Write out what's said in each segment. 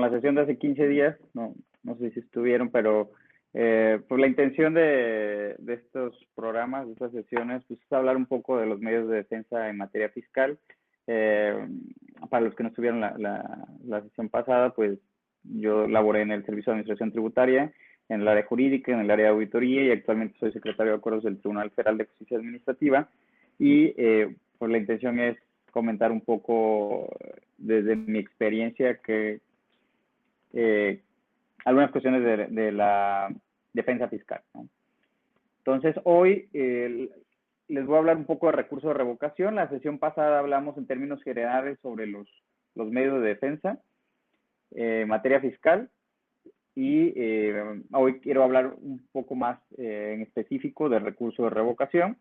la sesión de hace 15 días, no sé si estuvieron, pero pues la intención de estos programas, de estas sesiones, pues es hablar un poco de los medios de defensa en materia fiscal. Para los que no estuvieron la sesión pasada, pues yo laboré en el Servicio de Administración Tributaria, en el área jurídica, en el área de auditoría, y actualmente soy secretario de acuerdos del Tribunal Federal de Justicia Administrativa. Y pues la intención es comentar un poco desde mi experiencia que algunas cuestiones de la defensa fiscal, ¿no? Entonces, hoy les voy a hablar un poco de recurso de revocación. La sesión pasada hablamos en términos generales sobre los medios de defensa, materia fiscal, y hoy quiero hablar un poco más en específico del recurso de revocación.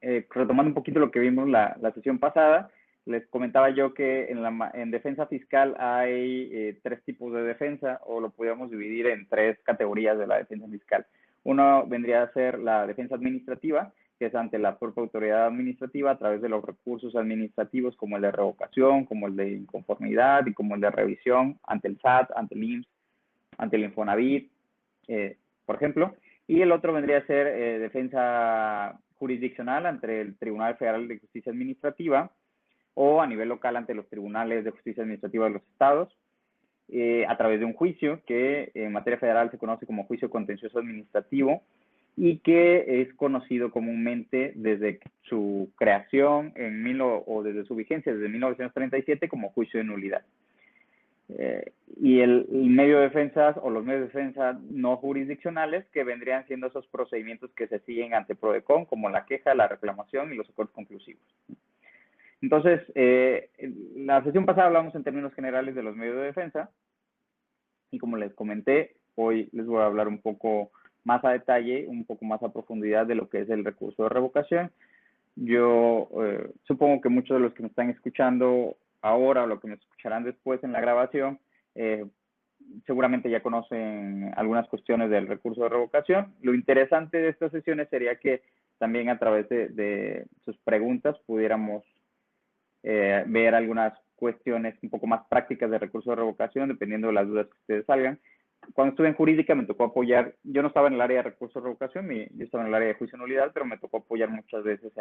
Retomando un poquito lo que vimos la sesión pasada, les comentaba yo que en defensa fiscal hay 3 tipos de defensa, o lo podríamos dividir en 3 categorías de la defensa fiscal. Uno vendría a ser la defensa administrativa, que es ante la propia autoridad administrativa a través de los recursos administrativos como el de revocación, como el de inconformidad y como el de revisión ante el SAT, ante el IMSS, ante el Infonavit, por ejemplo. Y el otro vendría a ser defensa jurisdiccional ante el Tribunal Federal de Justicia Administrativa, o a nivel local ante los tribunales de justicia administrativa de los estados, a través de un juicio que en materia federal se conoce como juicio contencioso administrativo, y que es conocido comúnmente desde su creación o desde su vigencia desde 1937 como juicio de nulidad. Y el medio de defensa o los medios de defensa no jurisdiccionales, que vendrían siendo esos procedimientos que se siguen ante PRODECON, como la queja, la reclamación y los acuerdos conclusivos. Entonces, la sesión pasada hablamos en términos generales de los medios de defensa, y como les comenté, hoy les voy a hablar un poco más a detalle, un poco más a profundidad de lo que es el recurso de revocación. Yo supongo que muchos de los que me están escuchando ahora o los que me escucharán después en la grabación, seguramente ya conocen algunas cuestiones del recurso de revocación. Lo interesante de estas sesiones sería que también a través de sus preguntas pudiéramos ver algunas cuestiones un poco más prácticas de recurso de revocación, dependiendo de las dudas que ustedes salgan. Cuando estuve en jurídica me tocó apoyar, yo no estaba en el área de recurso de revocación, yo estaba en el área de juicio de nulidad, pero me tocó apoyar muchas veces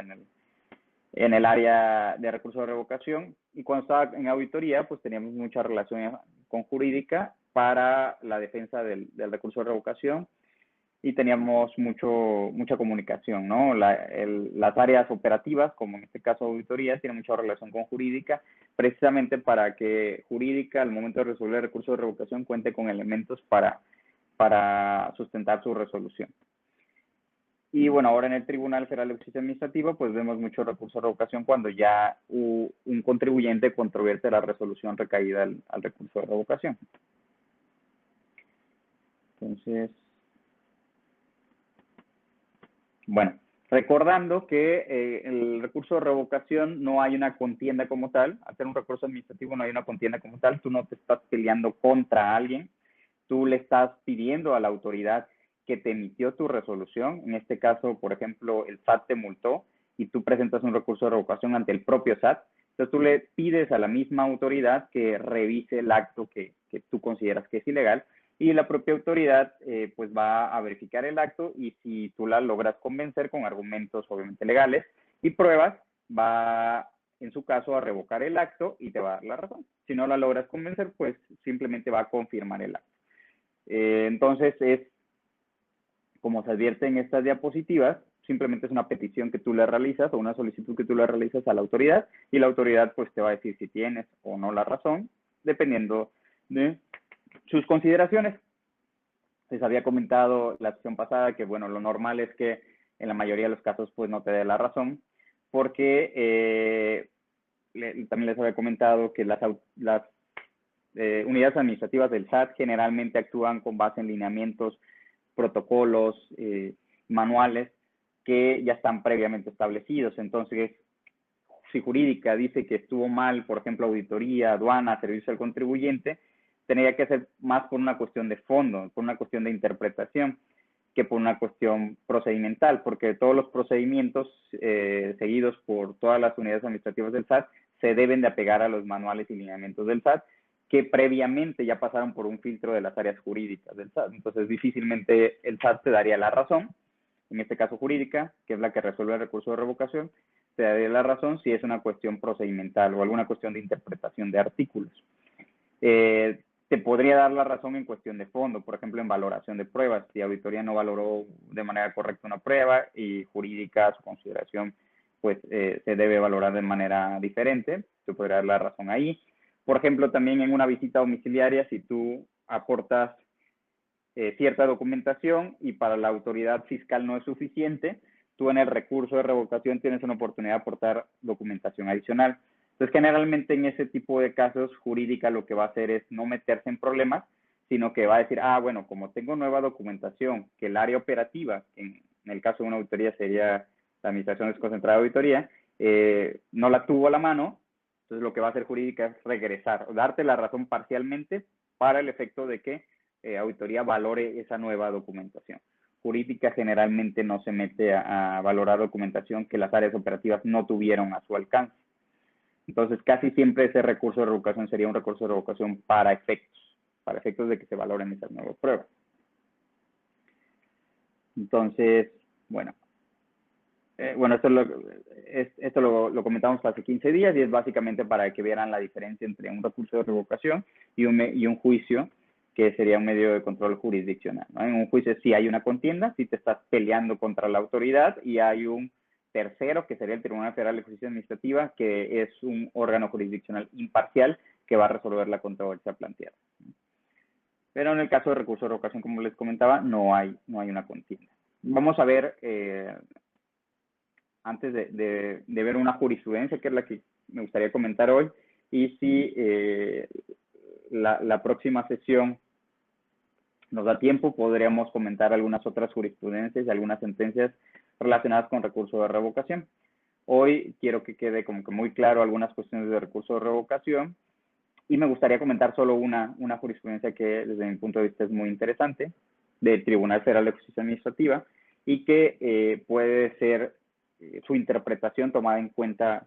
en el área de recurso de revocación. Y cuando estaba en auditoría, pues teníamos mucha relación con jurídica para la defensa del recurso de revocación, y teníamos mucha comunicación, ¿no? Las áreas operativas, como en este caso auditoría, tienen mucha relación con jurídica, precisamente para que jurídica, al momento de resolver el recurso de revocación, cuente con elementos para sustentar su resolución. Y bueno, ahora en el Tribunal Federal de Justicia Administrativa, pues vemos mucho recurso de revocación cuando ya un contribuyente controvierte la resolución recaída al recurso de revocación. Entonces, bueno, recordando que el recurso de revocación no hay una contienda como tal. Al ser un recurso administrativo no hay una contienda como tal. Tú no te estás peleando contra alguien. Tú le estás pidiendo a la autoridad que te emitió tu resolución. En este caso, por ejemplo, el SAT te multó y tú presentas un recurso de revocación ante el propio SAT. Entonces tú le pides a la misma autoridad que revise el acto que tú consideras que es ilegal, y la propia autoridad pues va a verificar el acto, y si tú la logras convencer con argumentos obviamente legales y pruebas, va en su caso a revocar el acto y te va a dar la razón. Si no la logras convencer, pues simplemente va a confirmar el acto. Entonces como se advierte en estas diapositivas, simplemente es una petición que tú le realizas o una solicitud que tú le realizas a la autoridad, y la autoridad pues te va a decir si tienes o no la razón, dependiendo de sus consideraciones. Les había comentado la sesión pasada que, bueno, lo normal es que en la mayoría de los casos pues no te dé la razón, porque también les había comentado que las unidades administrativas del SAT generalmente actúan con base en lineamientos, protocolos, manuales que ya están previamente establecidos. Entonces, si jurídica dice que estuvo mal, por ejemplo, auditoría, aduana, servicio al contribuyente, tendría que ser más por una cuestión de fondo, por una cuestión de interpretación, que por una cuestión procedimental, porque todos los procedimientos seguidos por todas las unidades administrativas del SAT se deben de apegar a los manuales y lineamientos del SAT, que previamente ya pasaron por un filtro de las áreas jurídicas del SAT. Entonces, difícilmente el SAT te daría la razón, en este caso jurídica, que es la que resuelve el recurso de revocación, te daría la razón si es una cuestión procedimental o alguna cuestión de interpretación de artículos. Te podría dar la razón en cuestión de fondo, por ejemplo, en valoración de pruebas. Si auditoría no valoró de manera correcta una prueba y jurídica su consideración, pues se debe valorar de manera diferente, te podría dar la razón ahí. Por ejemplo, también en una visita domiciliaria, si tú aportas cierta documentación y para la autoridad fiscal no es suficiente, tú en el recurso de revocación tienes una oportunidad de aportar documentación adicional. Entonces, generalmente en ese tipo de casos, jurídica lo que va a hacer es no meterse en problemas, sino que va a decir, bueno, como tengo nueva documentación, que el área operativa, en el caso de una auditoría sería la Administración Desconcentrada de Auditoría, no la tuvo a la mano, entonces lo que va a hacer jurídica es regresar, o darte la razón parcialmente para el efecto de que auditoría valore esa nueva documentación. Jurídica generalmente no se mete a valorar documentación que las áreas operativas no tuvieron a su alcance. Entonces, casi siempre ese recurso de revocación sería un recurso de revocación para efectos de que se valoren esas nuevas pruebas. Entonces, bueno, esto lo comentamos hace 15 días y es básicamente para que vieran la diferencia entre un recurso de revocación y un juicio, que sería un medio de control jurisdiccional, ¿no? En un juicio sí hay una contienda, sí te estás peleando contra la autoridad y hay un tercero, que sería el Tribunal Federal de Justicia Administrativa, que es un órgano jurisdiccional imparcial que va a resolver la controversia planteada. Pero en el caso de recurso de revocación, como les comentaba, no hay una contienda. Vamos a ver, antes de ver una jurisprudencia, que es la que me gustaría comentar hoy, y si la próxima sesión nos da tiempo, podríamos comentar algunas otras jurisprudencias y algunas sentencias relacionadas con recurso de revocación. Hoy quiero que quede como que muy claro algunas cuestiones de recurso de revocación y me gustaría comentar solo una jurisprudencia que desde mi punto de vista es muy interesante, del Tribunal Federal de Justicia Administrativa, y que puede ser su interpretación tomada en cuenta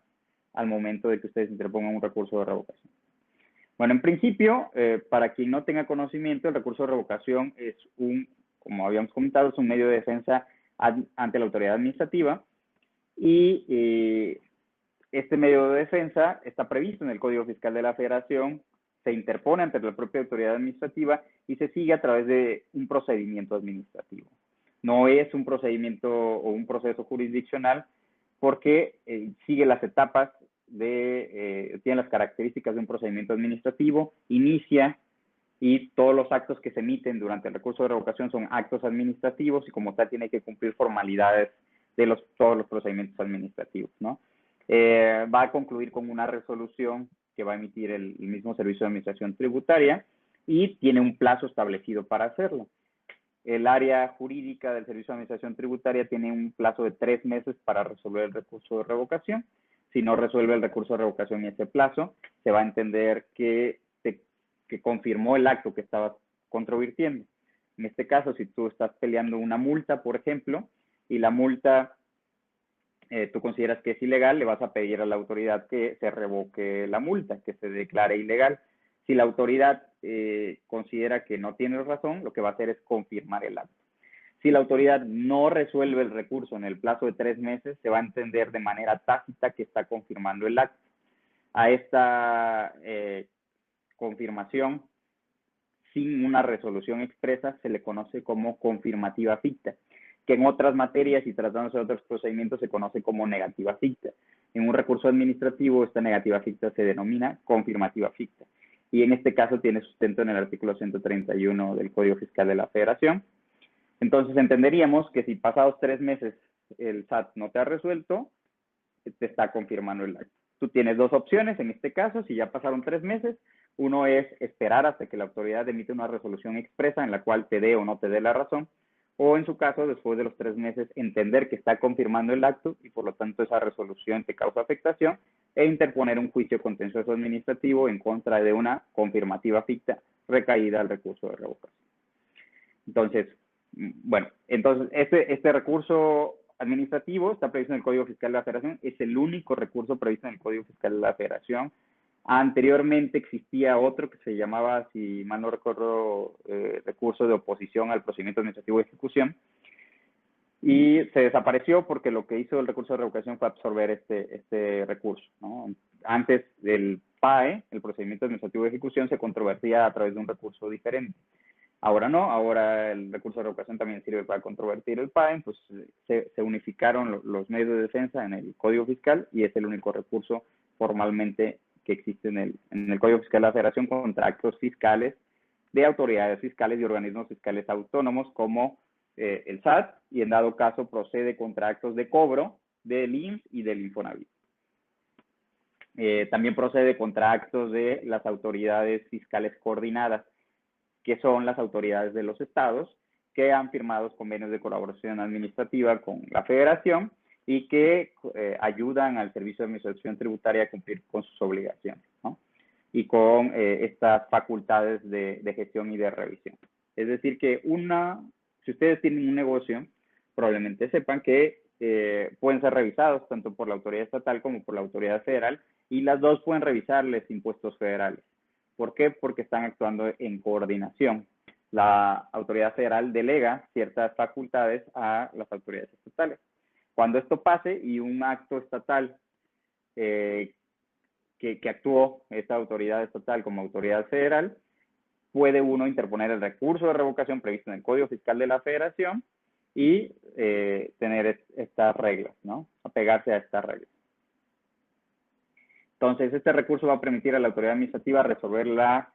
al momento de que ustedes interpongan un recurso de revocación. Bueno, en principio, para quien no tenga conocimiento, el recurso de revocación es como habíamos comentado, es un medio de defensa ante la autoridad administrativa y este medio de defensa está previsto en el Código Fiscal de la Federación, se interpone ante la propia autoridad administrativa y se sigue a través de un procedimiento administrativo. No es un procedimiento o un proceso jurisdiccional porque sigue las etapas tiene las características de un procedimiento administrativo, inicia y todos los actos que se emiten durante el recurso de revocación son actos administrativos y como tal tiene que cumplir formalidades de todos los procedimientos administrativos, ¿no? Va a concluir con una resolución que va a emitir el mismo Servicio de Administración Tributaria y tiene un plazo establecido para hacerlo. El área jurídica del Servicio de Administración Tributaria tiene un plazo de 3 meses para resolver el recurso de revocación. Si no resuelve el recurso de revocación en ese plazo, se va a entender que confirmó el acto que estabas controvirtiendo. En este caso, si tú estás peleando una multa, por ejemplo, y la multa tú consideras que es ilegal, le vas a pedir a la autoridad que se revoque la multa, que se declare ilegal. Si la autoridad considera que no tienes razón, lo que va a hacer es confirmar el acto. Si la autoridad no resuelve el recurso en el plazo de 3 meses, se va a entender de manera tácita que está confirmando el acto. A esta confirmación, sin una resolución expresa, se le conoce como confirmativa ficta, que en otras materias y tratándose de otros procedimientos se conoce como negativa ficta. En un recurso administrativo, esta negativa ficta se denomina confirmativa ficta. Y en este caso tiene sustento en el artículo 131 del Código Fiscal de la Federación. Entonces entenderíamos que si pasados 3 meses el SAT no te ha resuelto, te está confirmando el acto. Tú tienes 2 opciones en este caso, si ya pasaron 3 meses, uno es esperar hasta que la autoridad emite una resolución expresa en la cual te dé o no te dé la razón, o en su caso, después de los 3 meses, entender que está confirmando el acto y por lo tanto esa resolución te causa afectación e interponer un juicio contencioso administrativo en contra de una confirmativa ficta recaída al recurso de revocación. Entonces, bueno, este recurso administrativo está previsto en el Código Fiscal de la Federación, es el único recurso previsto en el Código Fiscal de la Federación Anteriormente existía otro que se llamaba, si mal no recuerdo, recurso de oposición al procedimiento administrativo de ejecución, y se desapareció porque lo que hizo el recurso de revocación fue absorber este recurso, ¿no? Antes del PAE, el procedimiento administrativo de ejecución, se controvertía a través de un recurso diferente. Ahora no, ahora el recurso de revocación también sirve para controvertir el PAE, pues se unificaron los medios de defensa en el Código Fiscal y es el único recurso formalmente que existe en el Código Fiscal de la Federación contra actos fiscales de autoridades fiscales y organismos fiscales autónomos como el SAT, y en dado caso procede contra actos de cobro del IMSS y del Infonavit. También procede contra actos de las autoridades fiscales coordinadas, que son las autoridades de los estados que han firmado convenios de colaboración administrativa con la Federación y que ayudan al Servicio de Administración Tributaria a cumplir con sus obligaciones, ¿no? Y con estas facultades de gestión y de revisión. Es decir, que si ustedes tienen un negocio, probablemente sepan que pueden ser revisados tanto por la autoridad estatal como por la autoridad federal, y las dos pueden revisarles impuestos federales. ¿Por qué? Porque están actuando en coordinación. La autoridad federal delega ciertas facultades a las autoridades estatales. Cuando esto pase y un acto estatal que actuó esta autoridad estatal como autoridad federal, puede uno interponer el recurso de revocación previsto en el Código Fiscal de la Federación y tener estas reglas, ¿no? Apegarse a estas reglas. Entonces, este recurso va a permitir a la autoridad administrativa resolver la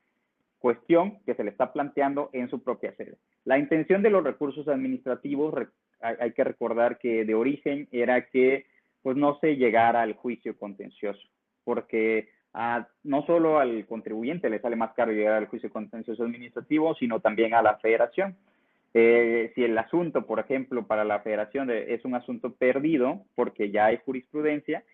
cuestión que se le está planteando en su propia sede. La intención de los recursos administrativos, hay que recordar que de origen era que pues, no se llegara al juicio contencioso, porque no solo al contribuyente le sale más caro llegar al juicio contencioso administrativo, sino también a la federación. Si el asunto, por ejemplo, para la federación es un asunto perdido, porque ya hay jurisprudencia,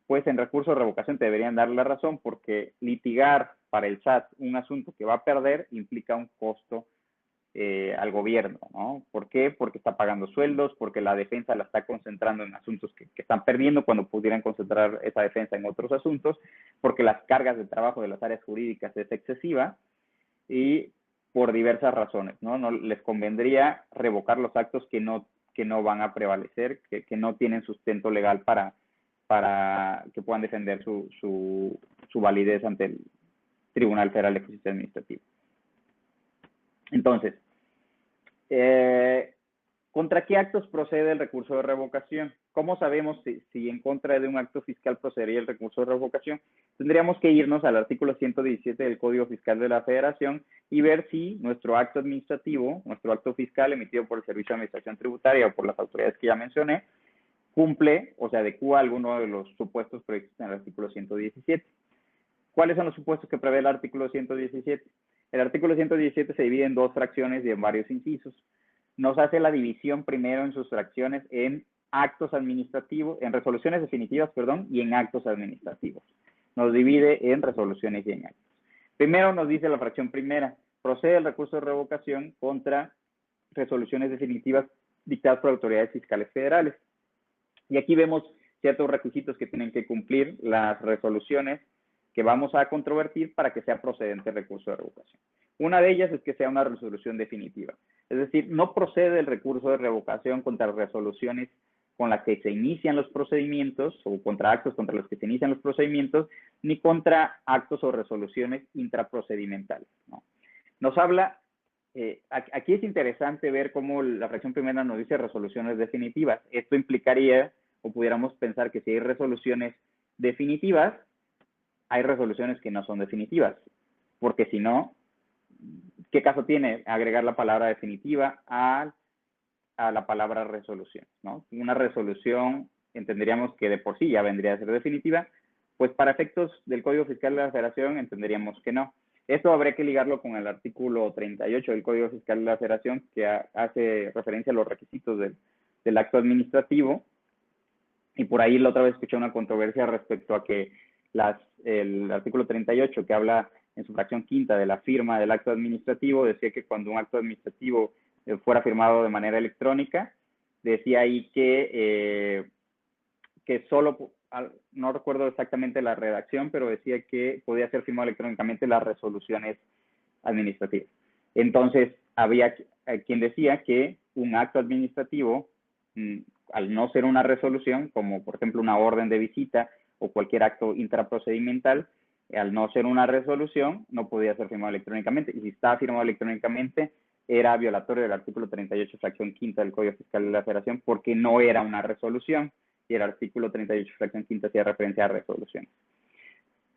pues en recurso de revocación te deberían dar la razón, porque litigar para el SAT un asunto que va a perder implica un costo al gobierno, ¿no? ¿Por qué? Porque está pagando sueldos, porque la defensa la está concentrando en asuntos que están perdiendo cuando pudieran concentrar esa defensa en otros asuntos, porque las cargas de trabajo de las áreas jurídicas es excesiva y por diversas razones, ¿no? No les convendría revocar los actos que no van a prevalecer, que no tienen sustento legal para que puedan defender su validez ante el Tribunal Federal de Justicia Administrativa. Entonces, ¿contra qué actos procede el recurso de revocación? ¿Cómo sabemos si en contra de un acto fiscal procedería el recurso de revocación? Tendríamos que irnos al artículo 117 del Código Fiscal de la Federación y ver si nuestro acto administrativo, nuestro acto fiscal emitido por el Servicio de Administración Tributaria o por las autoridades que ya mencioné, cumple o se adecua a alguno de los supuestos previstos en el artículo 117. ¿Cuáles son los supuestos que prevé el artículo 117? El artículo 117 se divide en dos fracciones y en varios incisos. Nos hace la división primero en sus fracciones en actos administrativos, en resoluciones definitivas, perdón, y en actos administrativos. Nos divide en resoluciones y en actos. Primero nos dice la fracción primera, procede el recurso de revocación contra resoluciones definitivas dictadas por autoridades fiscales federales. Y aquí vemos ciertos requisitos que tienen que cumplir las resoluciones que vamos a controvertir para que sea procedente el recurso de revocación. Una de ellas es que sea una resolución definitiva. Es decir, no procede el recurso de revocación contra resoluciones con las que se inician los procedimientos o contra actos contra los que se inician los procedimientos, ni contra actos o resoluciones intraprocedimentales, ¿no? Nos habla, aquí es interesante ver cómo la fracción primera nos dice resoluciones definitivas. Esto implicaría, o pudiéramos pensar que si hay resoluciones definitivas, hay resoluciones que no son definitivas, porque si no, ¿qué caso tiene agregar la palabra definitiva a la palabra resolución, ¿no? Una resolución entenderíamos que de por sí ya vendría a ser definitiva, pues para efectos del Código Fiscal de la Federación entenderíamos que no. Esto habría que ligarlo con el artículo 38 del Código Fiscal de la Federación, que hace referencia a los requisitos del acto administrativo, y por ahí la otra vez escuché una controversia respecto a que el artículo 38, que habla en su fracción quinta de la firma del acto administrativo, decía que cuando un acto administrativo fuera firmado de manera electrónica, decía ahí que solo no recuerdo exactamente la redacción, pero decía que podía ser firmado electrónicamente las resoluciones administrativas. Entonces, había quien decía que un acto administrativo, al no ser una resolución, como por ejemplo una orden de visita o cualquier acto intraprocedimental, al no ser una resolución, no podía ser firmado electrónicamente. Y si estaba firmado electrónicamente, era violatorio del artículo 38, fracción quinta del Código Fiscal de la Federación, porque no era una resolución, y el artículo 38, fracción quinta, hacía referencia a resoluciones.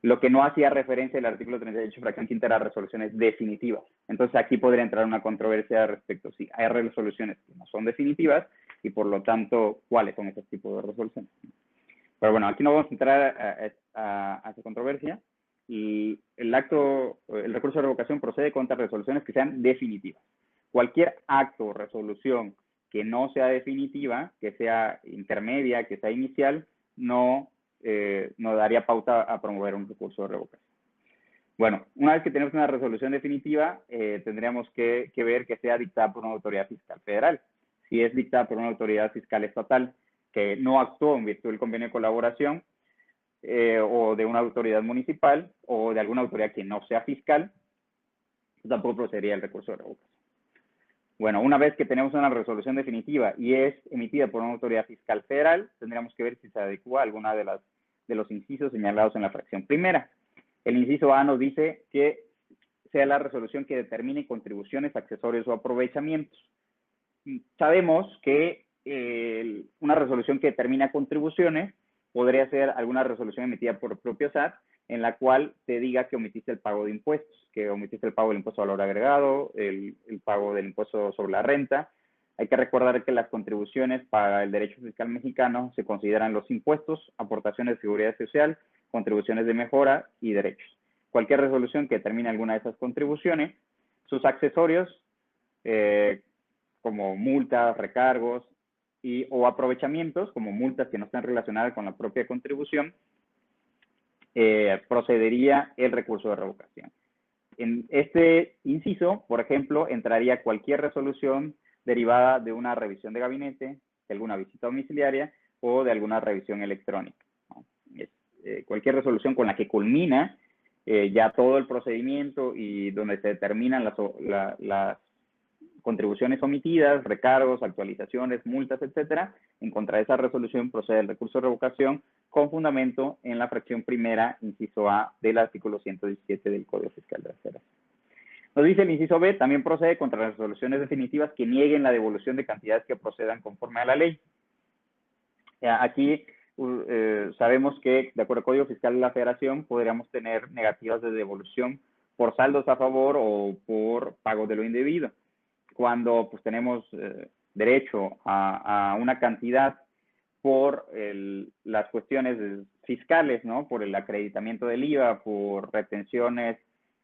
Lo que no hacía referencia el artículo 38, fracción quinta, era resoluciones definitivas. Entonces, aquí podría entrar una controversia respecto si hay resoluciones que no son definitivas y, por lo tanto, cuáles son esos tipos de resoluciones. Pero bueno, aquí no vamos a entrar a esa controversia. Y el recurso de revocación procede contra resoluciones que sean definitivas. Cualquier acto o resolución que no sea definitiva, que sea intermedia, que sea inicial, no daría pauta a promover un recurso de revocación. Bueno, una vez que tenemos una resolución definitiva, tendríamos que ver que sea dictada por una autoridad fiscal federal. Si es dictada por una autoridad fiscal estatal que no actuó en virtud del convenio de colaboración, o de una autoridad municipal, o de alguna autoridad que no sea fiscal, tampoco procedería el recurso de revocación. Bueno, una vez que tenemos una resolución definitiva y es emitida por una autoridad fiscal federal, tendríamos que ver si se adecua a alguna de los incisos señalados en la fracción primera. El inciso A nos dice que sea la resolución que determine contribuciones, accesorios o aprovechamientos. Sabemos que una resolución que determina contribuciones podría ser alguna resolución emitida por el propio SAT en la cual te diga que omitiste el pago de impuestos, que omitiste el pago del impuesto de valor agregado, el pago del impuesto sobre la renta. Hay que recordar que las contribuciones para el derecho fiscal mexicano se consideran los impuestos, aportaciones de seguridad social, contribuciones de mejora y derechos. Cualquier resolución que determine alguna de esas contribuciones, sus accesorios, como multas, recargos o aprovechamientos, como multas que no están relacionadas con la propia contribución, procedería el recurso de revocación. En este inciso, por ejemplo, entraría cualquier resolución derivada de una revisión de gabinete, de alguna visita domiciliaria o de alguna revisión electrónica, ¿no? Cualquier resolución con la que culmina ya todo el procedimiento y donde se determinan las contribuciones omitidas, recargos, actualizaciones, multas, etcétera. En contra de esa resolución procede el recurso de revocación con fundamento en la fracción primera, inciso A, del artículo 117 del Código Fiscal de la Federación. Nos dice el inciso B, también procede contra las resoluciones definitivas que nieguen la devolución de cantidades que procedan conforme a la ley. Aquí sabemos que, de acuerdo al Código Fiscal de la Federación, podríamos tener negativas de devolución por saldos a favor o por pago de lo indebido. Cuando pues tenemos derecho a una cantidad por las cuestiones fiscales, ¿no? Por el acreditamiento del IVA, por retenciones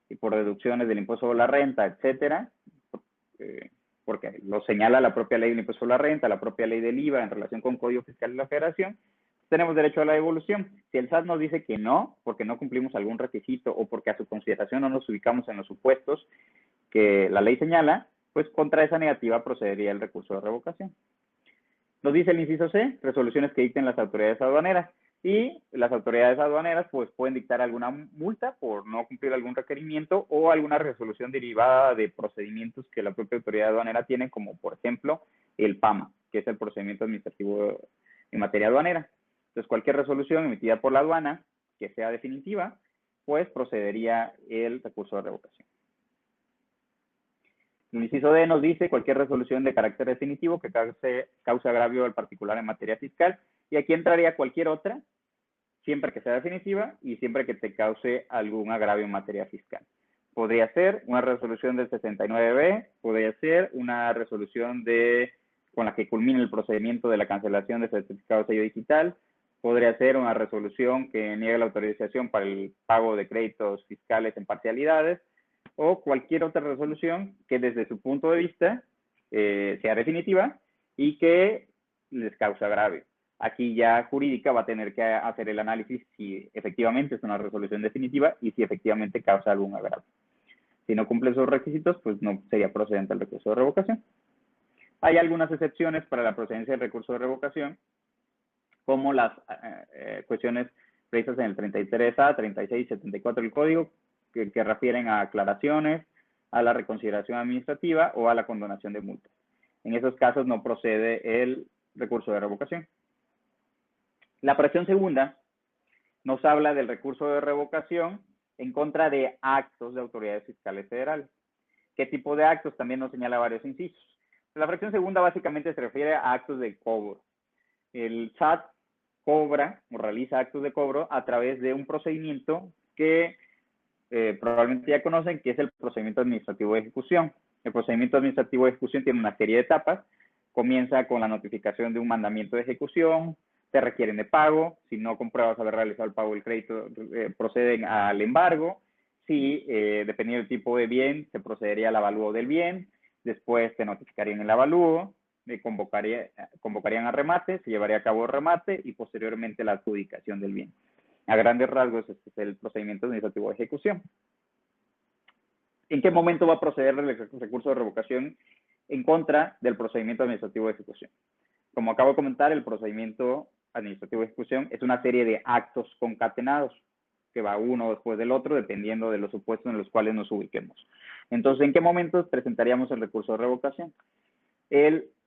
y por deducciones del impuesto sobre la renta, etcétera, porque lo señala la propia ley del impuesto sobre la renta, la propia ley del IVA en relación con Código Fiscal de la Federación, tenemos derecho a la devolución. Si el SAT nos dice que no, porque no cumplimos algún requisito o porque a su consideración no nos ubicamos en los supuestos que la ley señala, pues contra esa negativa procedería el recurso de revocación. Nos dice el inciso C, resoluciones que dicten las autoridades aduaneras. Y las autoridades aduaneras pues pueden dictar alguna multa por no cumplir algún requerimiento o alguna resolución derivada de procedimientos que la propia autoridad aduanera tiene, como por ejemplo el PAMA, que es el procedimiento administrativo en materia aduanera. Entonces, cualquier resolución emitida por la aduana que sea definitiva, pues procedería el recurso de revocación. El inciso D nos dice cualquier resolución de carácter definitivo que cause agravio al particular en materia fiscal, y aquí entraría cualquier otra, siempre que sea definitiva y siempre que te cause algún agravio en materia fiscal. Podría ser una resolución del 69B, podría ser una resolución con la que culmine el procedimiento de la cancelación de certificado de sello digital, podría ser una resolución que niegue la autorización para el pago de créditos fiscales en parcialidades, o cualquier otra resolución que desde su punto de vista sea definitiva y que les cause agravio. Aquí ya jurídica va a tener que hacer el análisis si efectivamente es una resolución definitiva y si efectivamente causa algún agravio. Si no cumple esos requisitos, pues no sería procedente el recurso de revocación. Hay algunas excepciones para la procedencia del recurso de revocación, como las cuestiones previstas en el 33A, 36 y 74 del Código, que refieren a aclaraciones, a la reconsideración administrativa o a la condonación de multas. En esos casos no procede el recurso de revocación. La fracción segunda nos habla del recurso de revocación en contra de actos de autoridades fiscales federales. ¿Qué tipo de actos? También nos señala varios incisos. La fracción segunda básicamente se refiere a actos de cobro. El SAT cobra o realiza actos de cobro a través de un procedimiento que probablemente ya conocen, que es el procedimiento administrativo de ejecución. El procedimiento administrativo de ejecución tiene una serie de etapas. Comienza con la notificación de un mandamiento de ejecución, te requieren de pago, si no compruebas haber realizado el pago del crédito, proceden al embargo. Si, dependiendo del tipo de bien, se procedería al avalúo del bien, después te notificarían el avalúo, convocarían a remate, se llevaría a cabo el remate y posteriormente la adjudicación del bien. A grandes rasgos, este es el procedimiento administrativo de ejecución. ¿En qué momento va a proceder el recurso de revocación en contra del procedimiento administrativo de ejecución? Como acabo de comentar, el procedimiento administrativo de ejecución es una serie de actos concatenados que va uno después del otro, dependiendo de los supuestos en los cuales nos ubiquemos. Entonces, ¿en qué momentos presentaríamos el recurso de revocación?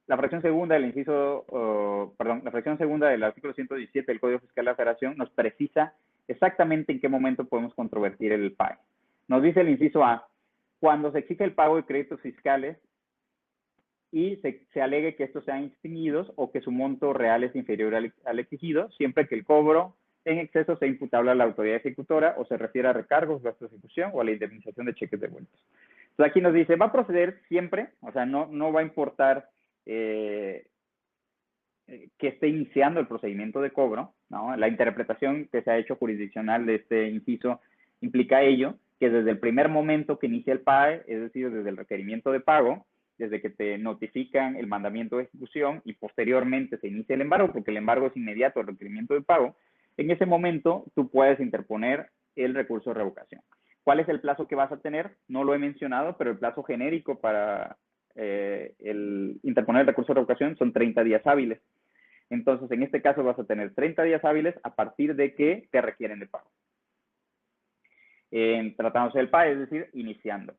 La fracción segunda del la fracción segunda del artículo 117 del Código Fiscal de la Federación nos precisa exactamente en qué momento podemos controvertir el PAE. Nos dice el inciso A, cuando se exige el pago de créditos fiscales y se alegue que estos sean extinguidos o que su monto real es inferior al exigido, siempre que el cobro en exceso sea imputable a la autoridad ejecutora o se refiere a recargos, gastos de ejecución o a la indemnización de cheques devueltos. Entonces aquí nos dice, va a proceder siempre, o sea, no va a importar que esté iniciando el procedimiento de cobro, ¿no? La interpretación que se ha hecho jurisdiccional de este inciso implica ello, que desde el primer momento que inicia el PAE, es decir, desde el requerimiento de pago, desde que te notifican el mandamiento de ejecución y posteriormente se inicia el embargo, porque el embargo es inmediato al requerimiento de pago, en ese momento tú puedes interponer el recurso de revocación. ¿Cuál es el plazo que vas a tener? No lo he mencionado, pero el plazo genérico para interponer el recurso de revocación son 30 días hábiles. Entonces, en este caso vas a tener 30 días hábiles a partir de que te requieren de pago. Tratándose del PAE, es decir, iniciando.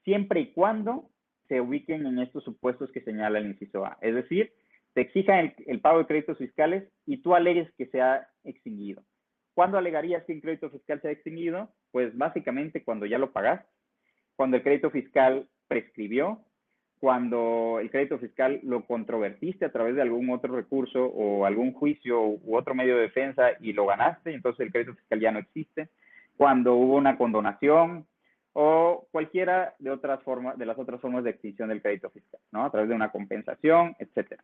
Siempre y cuando se ubiquen en estos supuestos que señala el inciso A. Es decir, te exijan el pago de créditos fiscales y tú alegues que se ha extinguido. ¿Cuándo alegarías que un crédito fiscal se ha extinguido? Pues básicamente cuando ya lo pagaste, cuando el crédito fiscal prescribió, cuando el crédito fiscal lo controvertiste a través de algún otro recurso o algún juicio u otro medio de defensa y lo ganaste, entonces el crédito fiscal ya no existe, cuando hubo una condonación o cualquiera de las otras formas de extinción del crédito fiscal, ¿no? A través de una compensación, etcétera.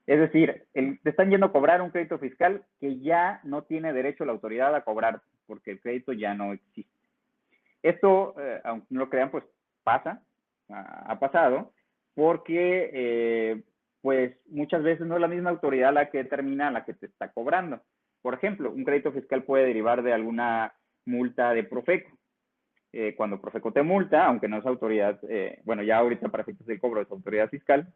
Es decir, te están yendo a cobrar un crédito fiscal que ya no tiene derecho la autoridad a cobrar porque el crédito ya no existe. Esto, aunque no lo crean, pues pasa, ha pasado, porque pues muchas veces no es la misma autoridad la que determina la que te está cobrando. Por ejemplo, un crédito fiscal puede derivar de alguna multa de Profeco. Cuando Profeco te multa, aunque no es autoridad, bueno, ya ahorita para efectos del cobro es autoridad fiscal,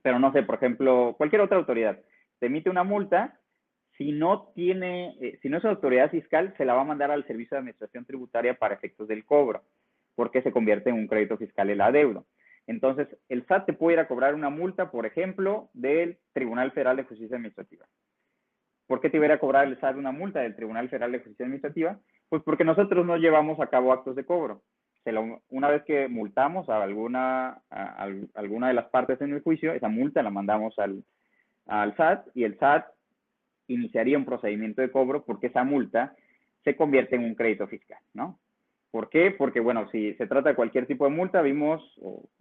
pero no sé, por ejemplo, cualquier otra autoridad te emite una multa, si no es autoridad fiscal, se la va a mandar al Servicio de Administración Tributaria para efectos del cobro, porque se convierte en un crédito fiscal el adeudo. Entonces, el SAT te puede ir a cobrar una multa, por ejemplo, del Tribunal Federal de Justicia Administrativa. ¿Por qué te iba a cobrar el SAT una multa del Tribunal Federal de Justicia Administrativa? Pues porque nosotros no llevamos a cabo actos de cobro. Una vez que multamos a alguna de las partes en el juicio, esa multa la mandamos al SAT y el SAT iniciaría un procedimiento de cobro porque esa multa se convierte en un crédito fiscal, ¿no? ¿Por qué? Porque, bueno, si se trata de cualquier tipo de multa,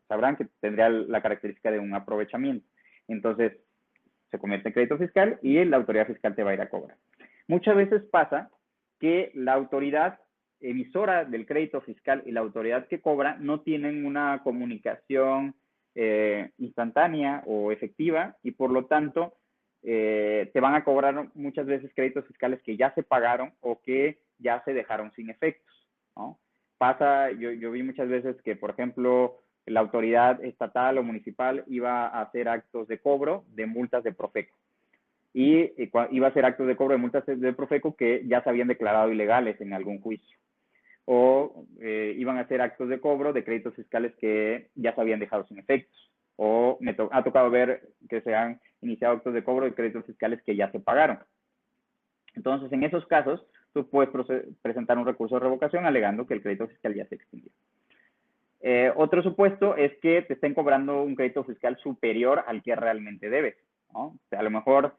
sabrán que tendría la característica de un aprovechamiento. Entonces, se convierte en crédito fiscal y la autoridad fiscal te va a ir a cobrar. Muchas veces pasa que la autoridad emisora del crédito fiscal y la autoridad que cobra no tienen una comunicación instantánea o efectiva y por lo tanto te van a cobrar muchas veces créditos fiscales que ya se pagaron o que ya se dejaron sin efectos, ¿no? Yo vi muchas veces que, por ejemplo, la autoridad estatal o municipal iba a hacer actos de cobro de multas de Profeco. y iba a ser actos de cobro de multas de Profeco que ya se habían declarado ilegales en algún juicio. O iban a ser actos de cobro de créditos fiscales que ya se habían dejado sin efectos. O ha tocado ver que se han iniciado actos de cobro de créditos fiscales que ya se pagaron. Entonces, en esos casos, tú puedes presentar un recurso de revocación alegando que el crédito fiscal ya se extinguió. Otro supuesto es que te estén cobrando un crédito fiscal superior al que realmente debes, ¿no? O sea, a lo mejor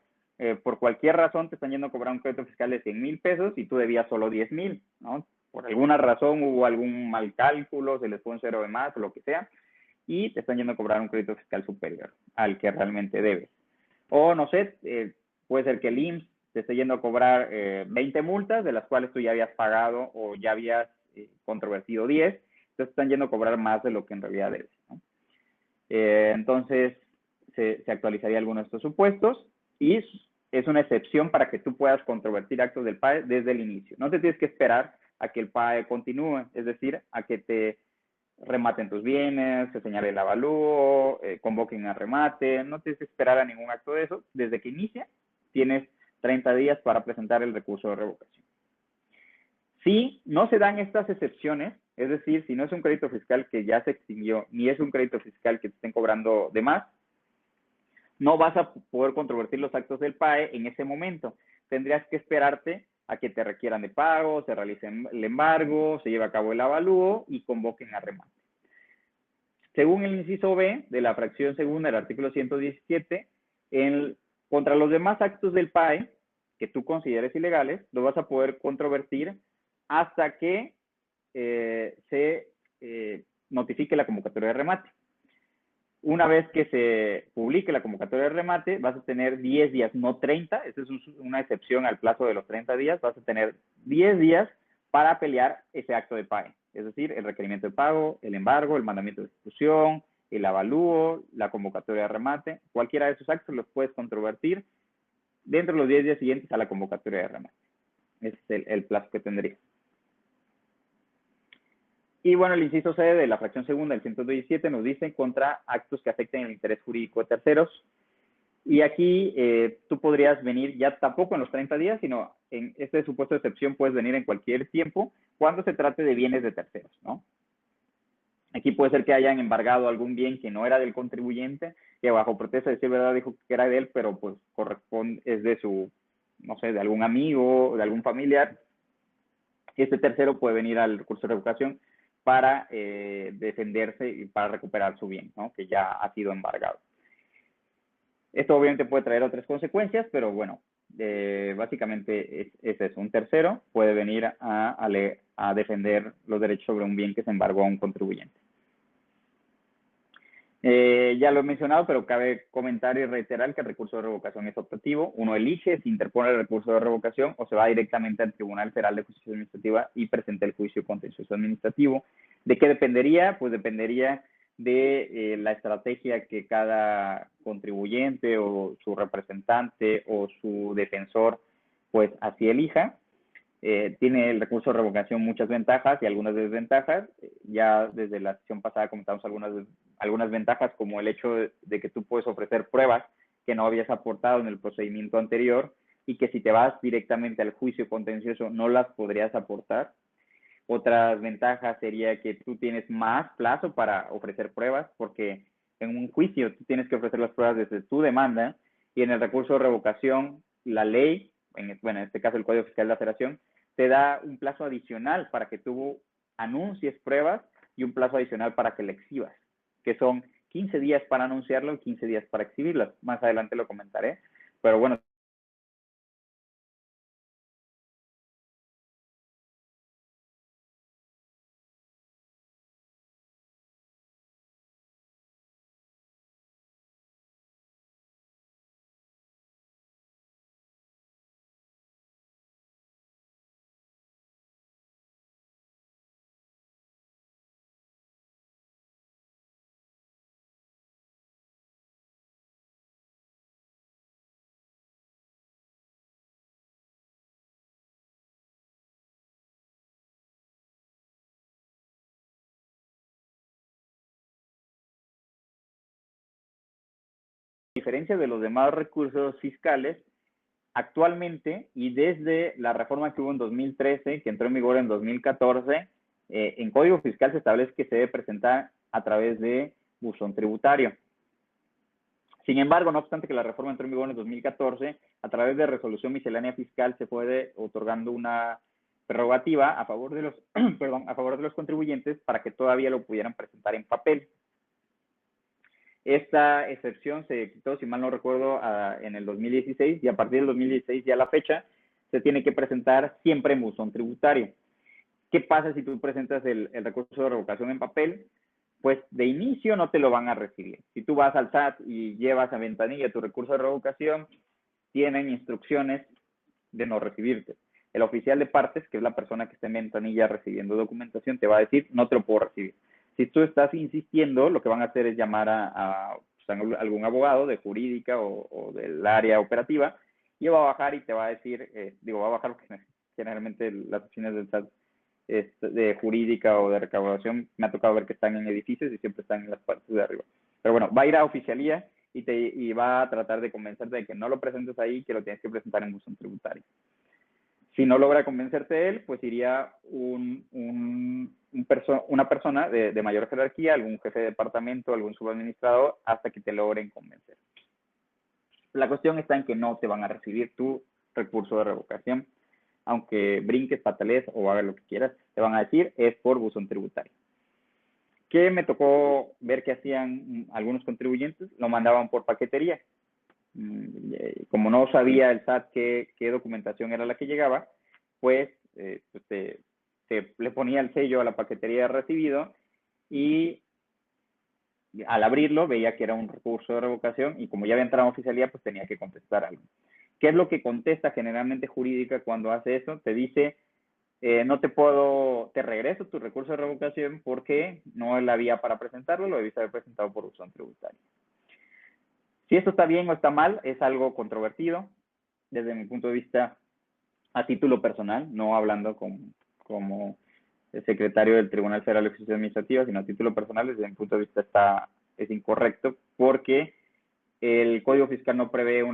por cualquier razón te están yendo a cobrar un crédito fiscal de 100,000 pesos y tú debías solo 10,000, ¿no? Por alguna razón hubo algún mal cálculo, se les fue un cero de más o lo que sea, y te están yendo a cobrar un crédito fiscal superior al que realmente debes. O no sé, puede ser que el IMSS te esté yendo a cobrar 20 multas, de las cuales tú ya habías pagado o ya habías controvertido 10, entonces están yendo a cobrar más de lo que en realidad debes, ¿no? Entonces, se actualizaría alguno de estos supuestos y es una excepción para que tú puedas controvertir actos del PAE desde el inicio. No te tienes que esperar a que el PAE continúe, es decir, a que te rematen tus bienes, se señale el avalúo, convoquen a remate, no tienes que esperar a ningún acto de eso. Desde que inicia, tienes 30 días para presentar el recurso de revocación. Si no se dan estas excepciones, es decir, si no es un crédito fiscal que ya se extinguió, ni es un crédito fiscal que te estén cobrando de más, no vas a poder controvertir los actos del PAE en ese momento. Tendrías que esperarte a que te requieran de pago, se realice el embargo, se lleve a cabo el avalúo y convoquen a remate. Según el inciso B de la fracción segunda del artículo 117, contra los demás actos del PAE que tú consideres ilegales, lo vas a poder controvertir hasta que se notifique la convocatoria de remate. Una vez que se publique la convocatoria de remate, vas a tener 10 días, no 30, esa es una excepción al plazo de los 30 días, vas a tener 10 días para pelear ese acto de PAE, es decir, el requerimiento de pago, el embargo, el mandamiento de ejecución, el avalúo, la convocatoria de remate, cualquiera de esos actos los puedes controvertir dentro de los 10 días siguientes a la convocatoria de remate. Ese es el plazo que tendría. Y bueno, el inciso C de la fracción segunda del 117 nos dice contra actos que afecten el interés jurídico de terceros. Y aquí tú podrías venir ya tampoco en los 30 días, sino en este supuesto de excepción puedes venir en cualquier tiempo cuando se trate de bienes de terceros, ¿no? Aquí puede ser que hayan embargado algún bien que no era del contribuyente, que bajo protesta de decir verdad dijo que era de él, pero pues corresponde, es de su, no sé, de algún amigo, de algún familiar. Este tercero puede venir al recurso de revocación para defenderse y para recuperar su bien, ¿no? Que ya ha sido embargado. Esto obviamente puede traer otras consecuencias, pero bueno, básicamente es eso. Un tercero puede venir a defender los derechos sobre un bien que se embargó a un contribuyente. Ya lo he mencionado, pero cabe comentar y reiterar que el recurso de revocación es optativo. Uno elige si interpone el recurso de revocación o se va directamente al Tribunal Federal de Justicia Administrativa y presenta el juicio contencioso administrativo. ¿De qué dependería? Pues dependería de la estrategia que cada contribuyente o su representante o su defensor pues así elija. Tiene el recurso de revocación muchas ventajas y algunas desventajas. Ya desde la sesión pasada comentamos algunas ventajas, como el hecho de que tú puedes ofrecer pruebas que no habías aportado en el procedimiento anterior y que si te vas directamente al juicio contencioso no las podrías aportar. Otras ventajas sería que tú tienes más plazo para ofrecer pruebas, porque en un juicio tú tienes que ofrecer las pruebas desde tu demanda y en el recurso de revocación la ley, en este caso el Código Fiscal de la Federación, te da un plazo adicional para que tú anuncies pruebas y un plazo adicional para que la exhibas, que son 15 días para anunciarlo y 15 días para exhibirlas. Más adelante lo comentaré, pero bueno. A diferencia de los demás recursos fiscales, actualmente, y desde la reforma que hubo en 2013, que entró en vigor en 2014, en Código Fiscal se establece que se debe presentar a través de buzón tributario. Sin embargo, no obstante que la reforma entró en vigor en 2014, a través de resolución miscelánea fiscal se fue otorgando una prerrogativa a favor de los, perdón, a favor de los contribuyentes para que todavía lo pudieran presentar en papel. Esta excepción se quitó, si mal no recuerdo, en el 2016, y a partir del 2016 ya a la fecha se tiene que presentar siempre en buzón tributario. ¿Qué pasa si tú presentas el recurso de revocación en papel? Pues de inicio no te lo van a recibir. Si tú vas al SAT y llevas a ventanilla tu recurso de revocación, tienen instrucciones de no recibirte. El oficial de partes, que es la persona que está en ventanilla recibiendo documentación, te va a decir, no te lo puedo recibir. Si tú estás insistiendo, lo que van a hacer es llamar a algún abogado de jurídica o del área operativa, y va a bajar y te va a decir, va a bajar porque generalmente las oficinas del SAT de jurídica o de recaudación, me ha tocado ver que están en edificios y siempre están en las partes de arriba. Pero bueno, va a ir a oficialía y va a tratar de convencerte de que no lo presentes ahí, que lo tienes que presentar en buzón tributario. Si no logra convencerte él, pues iría una persona de mayor jerarquía, algún jefe de departamento, algún subadministrador, hasta que te logren convencer. La cuestión está en que no te van a recibir tu recurso de revocación. Aunque brinques, patalees o hagas lo que quieras, te van a decir es por buzón tributario. ¿Qué me tocó ver que hacían algunos contribuyentes? Lo mandaban por paquetería. Como no sabía el SAT qué documentación era la que llegaba, pues, le ponía el sello a la paquetería de recibido y al abrirlo veía que era un recurso de revocación y como ya había entrado en oficialía, pues tenía que contestar algo. ¿Qué es lo que contesta generalmente jurídica cuando hace eso? Te dice, te regreso tu recurso de revocación porque no es la vía para presentarlo, lo debiste haber presentado por buzón tributario. Si esto está bien o está mal, es algo controvertido, desde mi punto de vista, a título personal, no hablando como el secretario del Tribunal Federal de Justicia Administrativa, sino a título personal, desde mi punto de vista es incorrecto, porque el Código Fiscal no prevé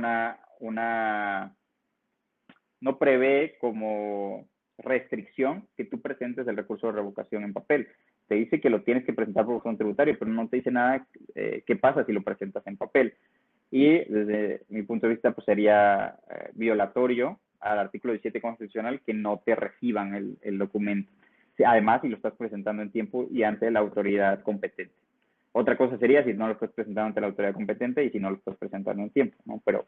no prevé como restricción que tú presentes el recurso de revocación en papel. Te dice que lo tienes que presentar por buzón tributario, pero no te dice nada qué pasa si lo presentas en papel. Y desde mi punto de vista, pues sería violatorio al artículo 17 constitucional que no te reciban el documento. Además, si lo estás presentando en tiempo y ante la autoridad competente. Otra cosa sería si no lo estás presentando ante la autoridad competente y si no lo estás presentando en tiempo, ¿no? Pero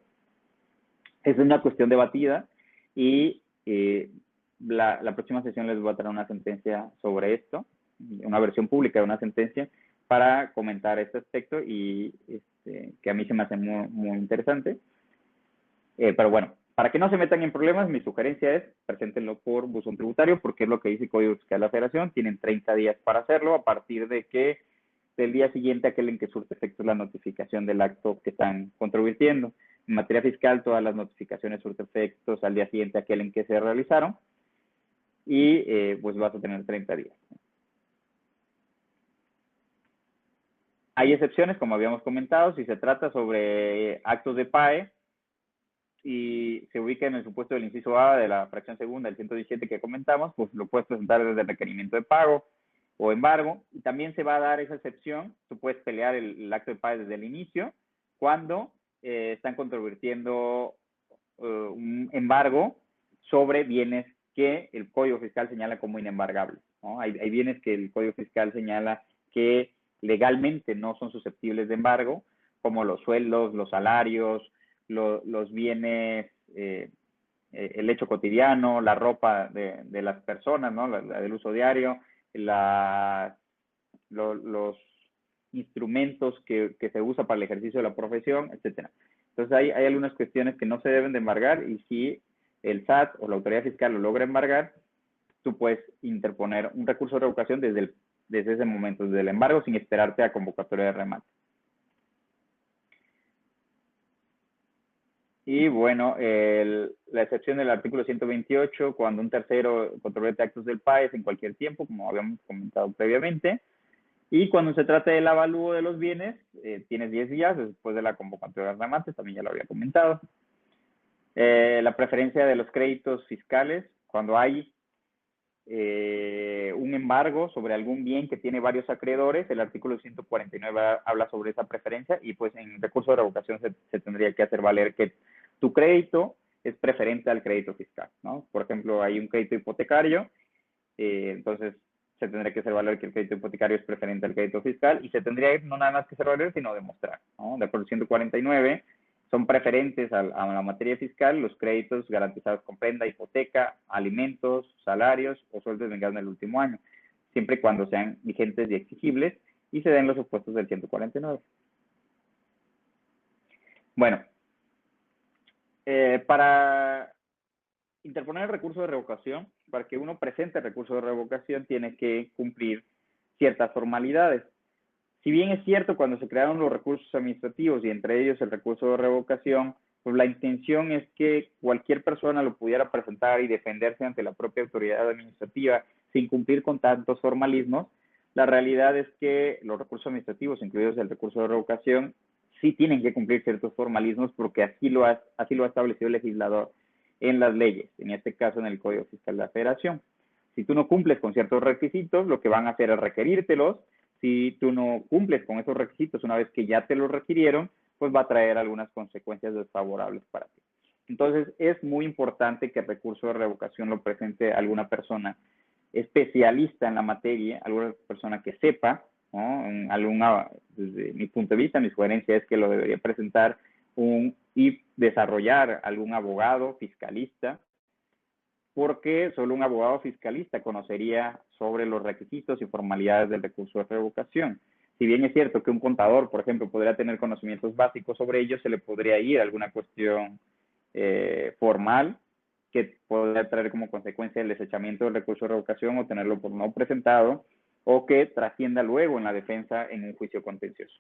es una cuestión debatida y la próxima sesión les voy a traer una sentencia sobre esto, una versión pública de una sentencia para comentar este aspecto y que a mí se me hace muy, muy interesante. Pero bueno, para que no se metan en problemas, mi sugerencia es preséntenlo por buzón tributario porque es lo que dice el Código Fiscal de la Federación. Tienen 30 días para hacerlo a partir de que del día siguiente aquel en que surte efecto la notificación del acto que están controvirtiendo. En materia fiscal, todas las notificaciones surten efectos al día siguiente aquel en que se realizaron y pues vas a tener 30 días. Hay excepciones, como habíamos comentado, si se trata sobre actos de PAE y se ubica en el supuesto del inciso A de la fracción segunda del 117 que comentamos, pues lo puedes presentar desde el requerimiento de pago o embargo, y también se va a dar esa excepción, tú puedes pelear el acto de PAE desde el inicio, cuando están controvirtiendo un embargo sobre bienes que el Código Fiscal señala como inembargables, ¿no? Hay bienes que el Código Fiscal señala que legalmente no son susceptibles de embargo, como los sueldos, los salarios, los bienes, el hecho cotidiano, la ropa de las personas, ¿no? La del uso diario, los instrumentos que se usa para el ejercicio de la profesión, etcétera. Entonces hay algunas cuestiones que no se deben de embargar y si el SAT o la autoridad fiscal lo logra embargar, tú puedes interponer un recurso de revocación desde ese momento, desde el embargo, sin esperarte a convocatoria de remate. Y bueno, la excepción del artículo 128, cuando un tercero controvierte actos del PAES en cualquier tiempo, como habíamos comentado previamente. Y cuando se trata del avalúo de los bienes, tienes 10 días después de la convocatoria de remates, también ya lo había comentado. La preferencia de los créditos fiscales, cuando hay un embargo sobre algún bien que tiene varios acreedores, el artículo 149 habla sobre esa preferencia y pues en recurso de revocación se tendría que hacer valer que tu crédito es preferente al crédito fiscal, ¿no? Por ejemplo, hay un crédito hipotecario, entonces se tendría que hacer valer que el crédito hipotecario es preferente al crédito fiscal y se tendría no nada más que hacer valer, sino demostrar, ¿no? De acuerdo al 149, son preferentes a la materia fiscal los créditos garantizados con prenda, hipoteca, alimentos, salarios o sueldos vengados en el último año, siempre y cuando sean vigentes y exigibles y se den los supuestos del 149. Bueno, para interponer el recurso de revocación, para que uno presente el recurso de revocación, tiene que cumplir ciertas formalidades. Si bien es cierto, cuando se crearon los recursos administrativos y entre ellos el recurso de revocación, pues la intención es que cualquier persona lo pudiera presentar y defenderse ante la propia autoridad administrativa sin cumplir con tantos formalismos. La realidad es que los recursos administrativos, incluidos el recurso de revocación, sí tienen que cumplir ciertos formalismos porque así lo ha establecido el legislador en las leyes, en este caso en el Código Fiscal de la Federación. Si tú no cumples con ciertos requisitos, lo que van a hacer es requerírtelos. Si tú no cumples con esos requisitos una vez que ya te los requirieron, pues va a traer algunas consecuencias desfavorables para ti. Entonces, es muy importante que el recurso de revocación lo presente alguna persona especialista en la materia, alguna persona que sepa, ¿no? Desde mi punto de vista, mi sugerencia es que lo debería presentar y desarrollar algún abogado fiscalista, porque solo un abogado fiscalista conocería sobre los requisitos y formalidades del recurso de revocación. Si bien es cierto que un contador, por ejemplo, podría tener conocimientos básicos sobre ello, se le podría ir alguna cuestión formal que podría traer como consecuencia el desechamiento del recurso de revocación o tenerlo por no presentado o que trascienda luego en la defensa en un juicio contencioso.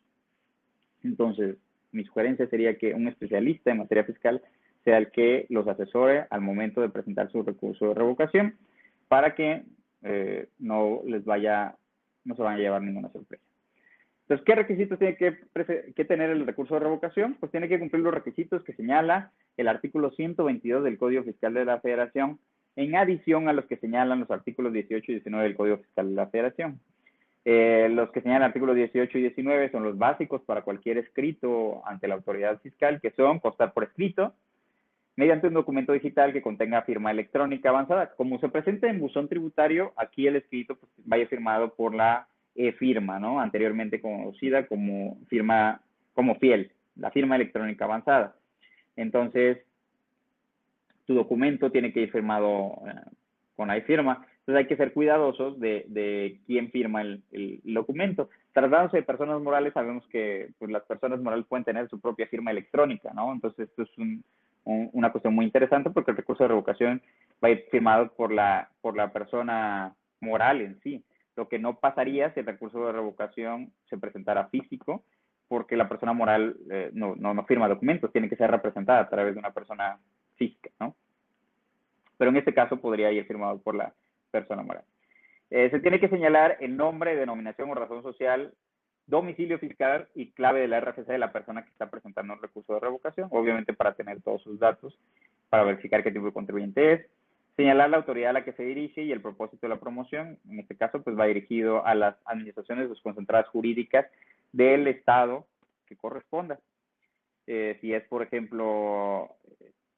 Entonces, mi sugerencia sería que un especialista en materia fiscal sea el que los asesore al momento de presentar su recurso de revocación para que no se vayan a llevar ninguna sorpresa. Entonces, ¿qué requisitos tiene que tener el recurso de revocación? Pues tiene que cumplir los requisitos que señala el artículo 122 del Código Fiscal de la Federación, en adición a los que señalan los artículos 18 y 19 del Código Fiscal de la Federación. Los que señalan artículos 18 y 19 son los básicos para cualquier escrito ante la autoridad fiscal, que son constar por escrito, mediante un documento digital que contenga firma electrónica avanzada. Como se presenta en buzón tributario, aquí el escrito pues, vaya firmado por la firma, ¿no? Anteriormente conocida como firma, como fiel, la firma electrónica avanzada. Entonces, tu documento tiene que ir firmado con la firma. Entonces hay que ser cuidadosos de quién firma el documento. Tratándose de personas morales, sabemos que pues, las personas morales pueden tener su propia firma electrónica, ¿no? Entonces esto es una cuestión muy interesante porque el recurso de revocación va a ir firmado por la persona moral en sí. Lo que no pasaría si el recurso de revocación se presentara físico, porque la persona moral no firma documentos, tiene que ser representada a través de una persona física, ¿no? Pero en este caso podría ir firmado por la persona moral. Se tiene que señalar el nombre, denominación o razón social, domicilio fiscal y clave de la RFC de la persona que está presentando el recurso de revocación, obviamente para tener todos sus datos, para verificar qué tipo de contribuyente es, señalar la autoridad a la que se dirige y el propósito de la promoción, en este caso pues va dirigido a las administraciones desconcentradas jurídicas del Estado que corresponda. Si es, por ejemplo,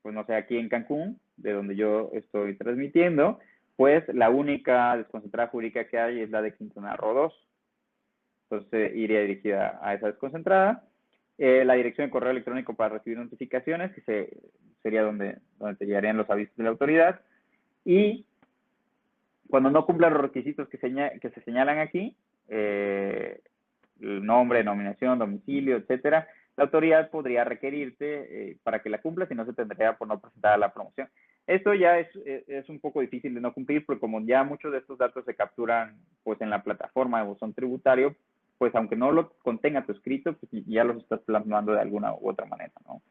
pues no sé, aquí en Cancún, de donde yo estoy transmitiendo, pues la única desconcentrada jurídica que hay es la de Quintana Roo 2. Entonces iría dirigida a esa desconcentrada. La dirección de correo electrónico para recibir notificaciones, que sería donde te llegarían los avisos de la autoridad. Y cuando no cumpla los requisitos que se señalan aquí, el nombre, denominación, domicilio, etcétera, la autoridad podría requerirte para que la cumpla, si no se tendría por no presentar la promoción. Esto ya es un poco difícil de no cumplir, porque como ya muchos de estos datos se capturan pues en la plataforma de buzón tributario, pues aunque no lo contenga tu escrito, pues ya los estás plasmando de alguna u otra manera, ¿no?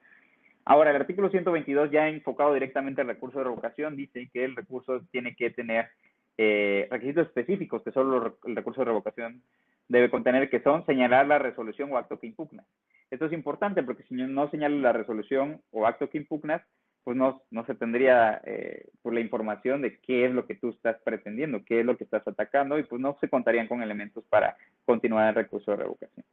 Ahora, el artículo 122, ya enfocado directamente al recurso de revocación, dice que el recurso tiene que tener requisitos específicos que solo el recurso de revocación debe contener, que son señalar la resolución o acto que impugna. Esto es importante porque si no señala la resolución o acto que impugnas, pues no se tendría pues la información de qué es lo que tú estás pretendiendo, qué es lo que estás atacando, y pues no se contarían con elementos para continuar el recurso de revocación.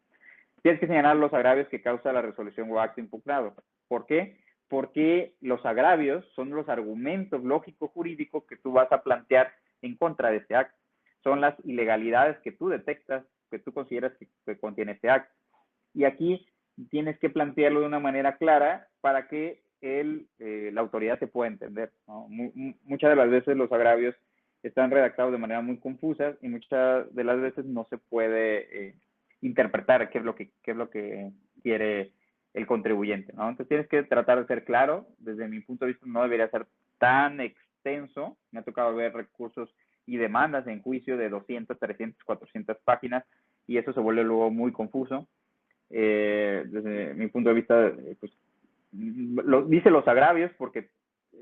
Tienes que señalar los agravios que causa la resolución o acto impugnado. ¿Por qué? Porque los agravios son los argumentos lógicos jurídicos que tú vas a plantear en contra de este acto. Son las ilegalidades que tú detectas, que tú consideras que contiene este acto. Y aquí tienes que plantearlo de una manera clara para que la autoridad se pueda entender, ¿no? Muchas de las veces los agravios están redactados de manera muy confusa y muchas de las veces no se puede interpretar qué es lo que quiere el contribuyente, ¿no? Entonces tienes que tratar de ser claro. Desde mi punto de vista no debería ser tan extenso. Me ha tocado ver recursos y demandas en juicio de 200, 300, 400 páginas y eso se vuelve luego muy confuso. Desde mi punto de vista, pues, dice los agravios porque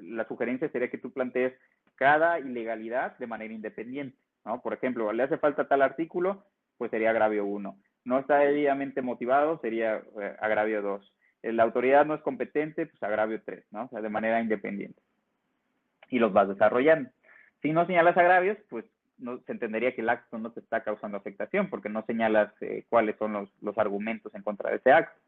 la sugerencia sería que tú plantees cada ilegalidad de manera independiente, ¿no? Por ejemplo, le hace falta tal artículo, pues sería agravio 1. No está debidamente motivado, sería agravio 2. La autoridad no es competente, pues agravio 3, ¿no? O sea, de manera independiente. Y los vas desarrollando. Si no señalas agravios, pues no, se entendería que el acto no te está causando afectación porque no señalas cuáles son los argumentos en contra de ese acto.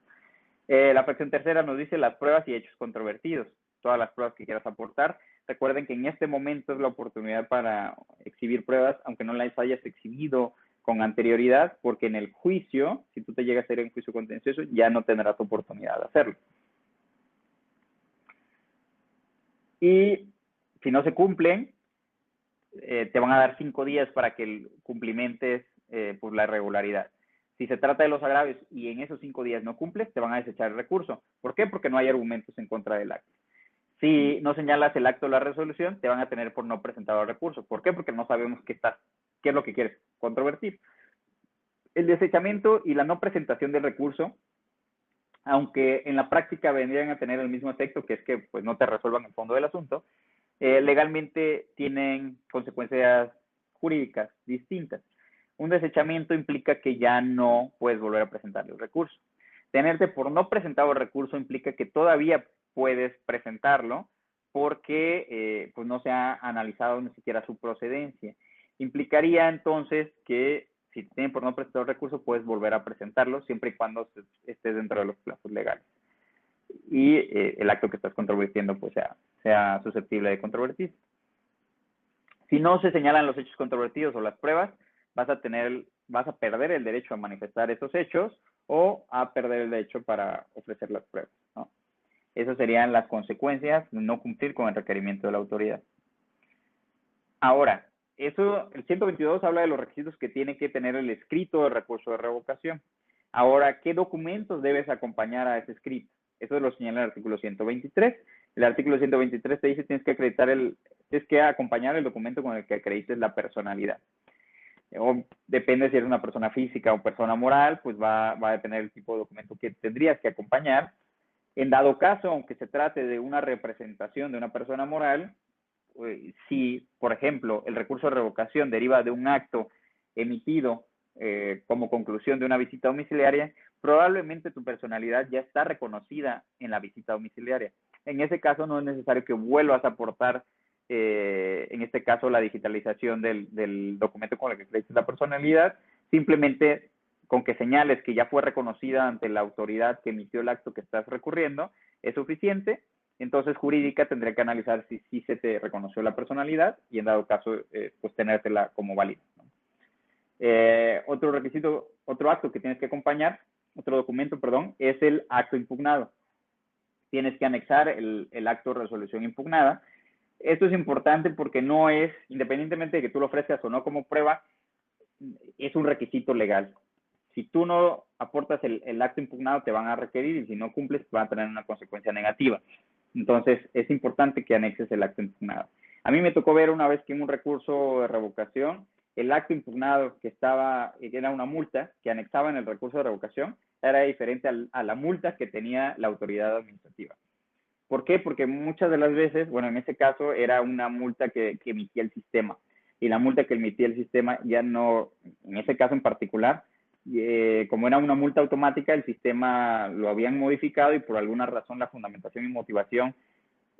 La fracción tercera nos dice las pruebas y hechos controvertidos. Todas las pruebas que quieras aportar. Recuerden que en este momento es la oportunidad para exhibir pruebas, aunque no las hayas exhibido con anterioridad, porque en el juicio, si tú te llegas a hacer un juicio contencioso, ya no tendrás oportunidad de hacerlo. Y si no se cumplen, te van a dar 5 días para que cumplimentes pues la irregularidad. Si se trata de los agravios y en esos 5 días no cumples, te van a desechar el recurso. ¿Por qué? Porque no hay argumentos en contra del acto. Si no señalas el acto o la resolución, te van a tener por no presentado el recurso. ¿Por qué? Porque no sabemos qué es lo que quieres controvertir. El desechamiento y la no presentación del recurso, aunque en la práctica vendrían a tener el mismo efecto, que es que pues, no te resuelvan el fondo del asunto, legalmente tienen consecuencias jurídicas distintas. Un desechamiento implica que ya no puedes volver a presentar el recurso. Tenerte por no presentado el recurso implica que todavía puedes presentarlo porque pues no se ha analizado ni siquiera su procedencia. Implicaría entonces que si te tienen por no presentar el recurso puedes volver a presentarlo siempre y cuando estés dentro de los plazos legales y el acto que estás controvertiendo pues sea susceptible de controvertir. Si no se señalan los hechos controvertidos o las pruebas, vas a perder el derecho a manifestar esos hechos o a perder el derecho para ofrecer las pruebas, ¿no? Esas serían las consecuencias de no cumplir con el requerimiento de la autoridad. Ahora, el 122 habla de los requisitos que tiene que tener el escrito del recurso de revocación. Ahora, ¿qué documentos debes acompañar a ese escrito? Eso lo señala el artículo 123. El artículo 123 te dice que tienes que acompañar el documento con el que acredites la personalidad. O depende si eres una persona física o persona moral, pues va a depender del tipo de documento que tendrías que acompañar. En dado caso, aunque se trate de una representación de una persona moral, si, por ejemplo, el recurso de revocación deriva de un acto emitido como conclusión de una visita domiciliaria, probablemente tu personalidad ya está reconocida en la visita domiciliaria. En ese caso no es necesario que vuelvas a aportar, en este caso, la digitalización del documento con el que acredites la personalidad, simplemente con que señales que ya fue reconocida ante la autoridad que emitió el acto que estás recurriendo, es suficiente. Entonces, jurídica tendría que analizar si sí se te reconoció la personalidad y, en dado caso, pues tenértela como válida, ¿no? Otro requisito, otro acto que tienes que acompañar, otro documento, perdón, es el acto impugnado. Tienes que anexar el acto de resolución impugnada. Esto es importante porque no es, independientemente de que tú lo ofrezcas o no como prueba, es un requisito legal. Si tú no aportas el acto impugnado, te van a requerir y si no cumples, van a tener una consecuencia negativa. Entonces, es importante que anexes el acto impugnado. A mí me tocó ver una vez que en un recurso de revocación, el acto impugnado era una multa que anexaba en el recurso de revocación, era diferente a la multa que tenía la autoridad administrativa. ¿Por qué? Porque muchas de las veces, bueno, en ese caso era una multa que emitía el sistema. Y la multa que emitía el sistema ya no, en ese caso en particular, como era una multa automática, el sistema lo habían modificado y por alguna razón la fundamentación y motivación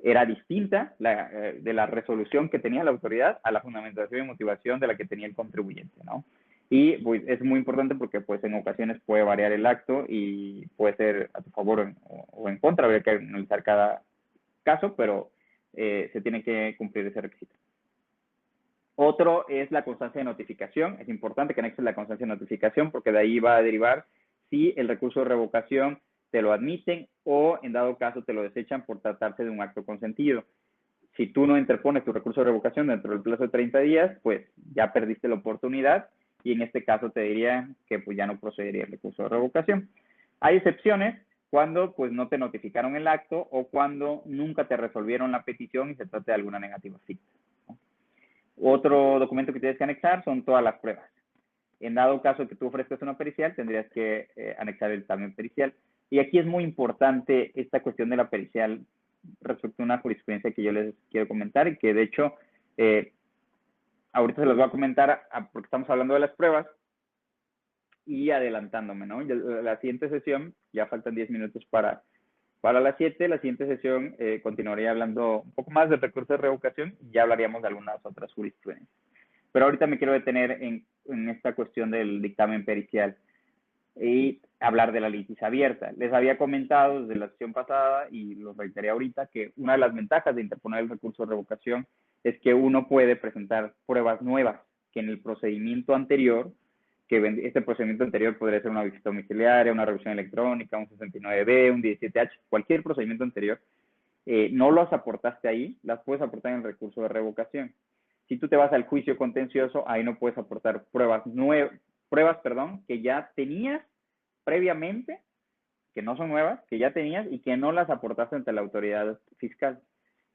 era distinta de la resolución que tenía la autoridad a la fundamentación y motivación de la que tenía el contribuyente, ¿no? Y pues, es muy importante porque pues en ocasiones puede variar el acto y puede ser a tu favor o en contra, habría que analizar cada caso, pero se tiene que cumplir ese requisito. Otro es la constancia de notificación. Es importante que anexes la constancia de notificación porque de ahí va a derivar si el recurso de revocación te lo admiten o en dado caso te lo desechan por tratarse de un acto consentido. Si tú no interpones tu recurso de revocación dentro del plazo de 30 días, pues ya perdiste la oportunidad y en este caso te diría que pues ya no procedería el recurso de revocación. Hay excepciones cuando pues no te notificaron el acto o cuando nunca te resolvieron la petición y se trata de alguna negativa ficta. Otro documento que tienes que anexar son todas las pruebas. En dado caso que tú ofrezcas una pericial, tendrías que anexar el dictamen pericial. Y aquí es muy importante esta cuestión de la pericial respecto a una jurisprudencia que yo les quiero comentar y que de hecho ahorita se los voy a comentar porque estamos hablando de las pruebas y adelantándome, ¿no? La siguiente sesión, ya faltan 10 minutos para las 7, la siguiente sesión continuaría hablando un poco más del recurso de revocación y ya hablaríamos de algunas otras jurisprudencias. Pero ahorita me quiero detener en esta cuestión del dictamen pericial y hablar de la litis abierta. Les había comentado desde la sesión pasada y lo reiteré ahorita que una de las ventajas de interponer el recurso de revocación es que uno puede presentar pruebas nuevas que en el procedimiento anterior, que este procedimiento anterior podría ser una visita domiciliaria, una revisión electrónica, un 69B, un 17H, cualquier procedimiento anterior, no las aportaste ahí, las puedes aportar en el recurso de revocación. Si tú te vas al juicio contencioso, ahí no puedes aportar pruebas que ya tenías previamente, que no son nuevas, que ya tenías y que no las aportaste ante la autoridad fiscal.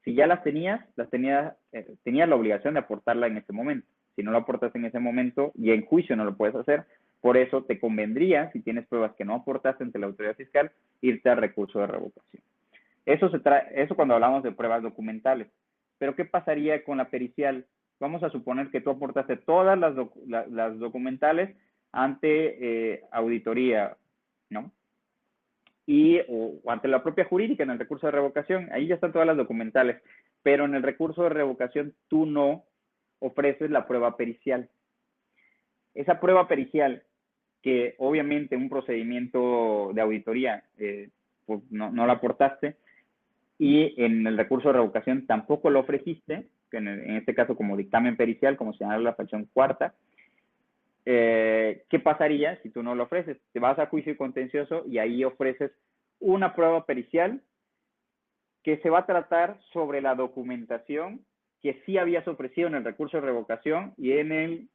Si ya tenías la obligación de aportarla en ese momento. Si no lo aportas en ese momento y en juicio no lo puedes hacer, por eso te convendría, si tienes pruebas que no aportaste ante la autoridad fiscal, irte al recurso de revocación. Eso cuando hablamos de pruebas documentales. Pero ¿qué pasaría con la pericial? Vamos a suponer que tú aportaste todas las documentales ante auditoría, ¿no? O ante la propia jurídica en el recurso de revocación. Ahí ya están todas las documentales. Pero en el recurso de revocación tú no ofreces la prueba pericial. Esa prueba pericial, que obviamente un procedimiento de auditoría pues no la aportaste, y en el recurso de revocación tampoco lo ofreciste, en este caso como dictamen pericial, como señala la fracción cuarta, ¿qué pasaría si tú no lo ofreces? Te vas a juicio contencioso y ahí ofreces una prueba pericial que se va a tratar sobre la documentación que sí habías ofrecido en el recurso de revocación y en el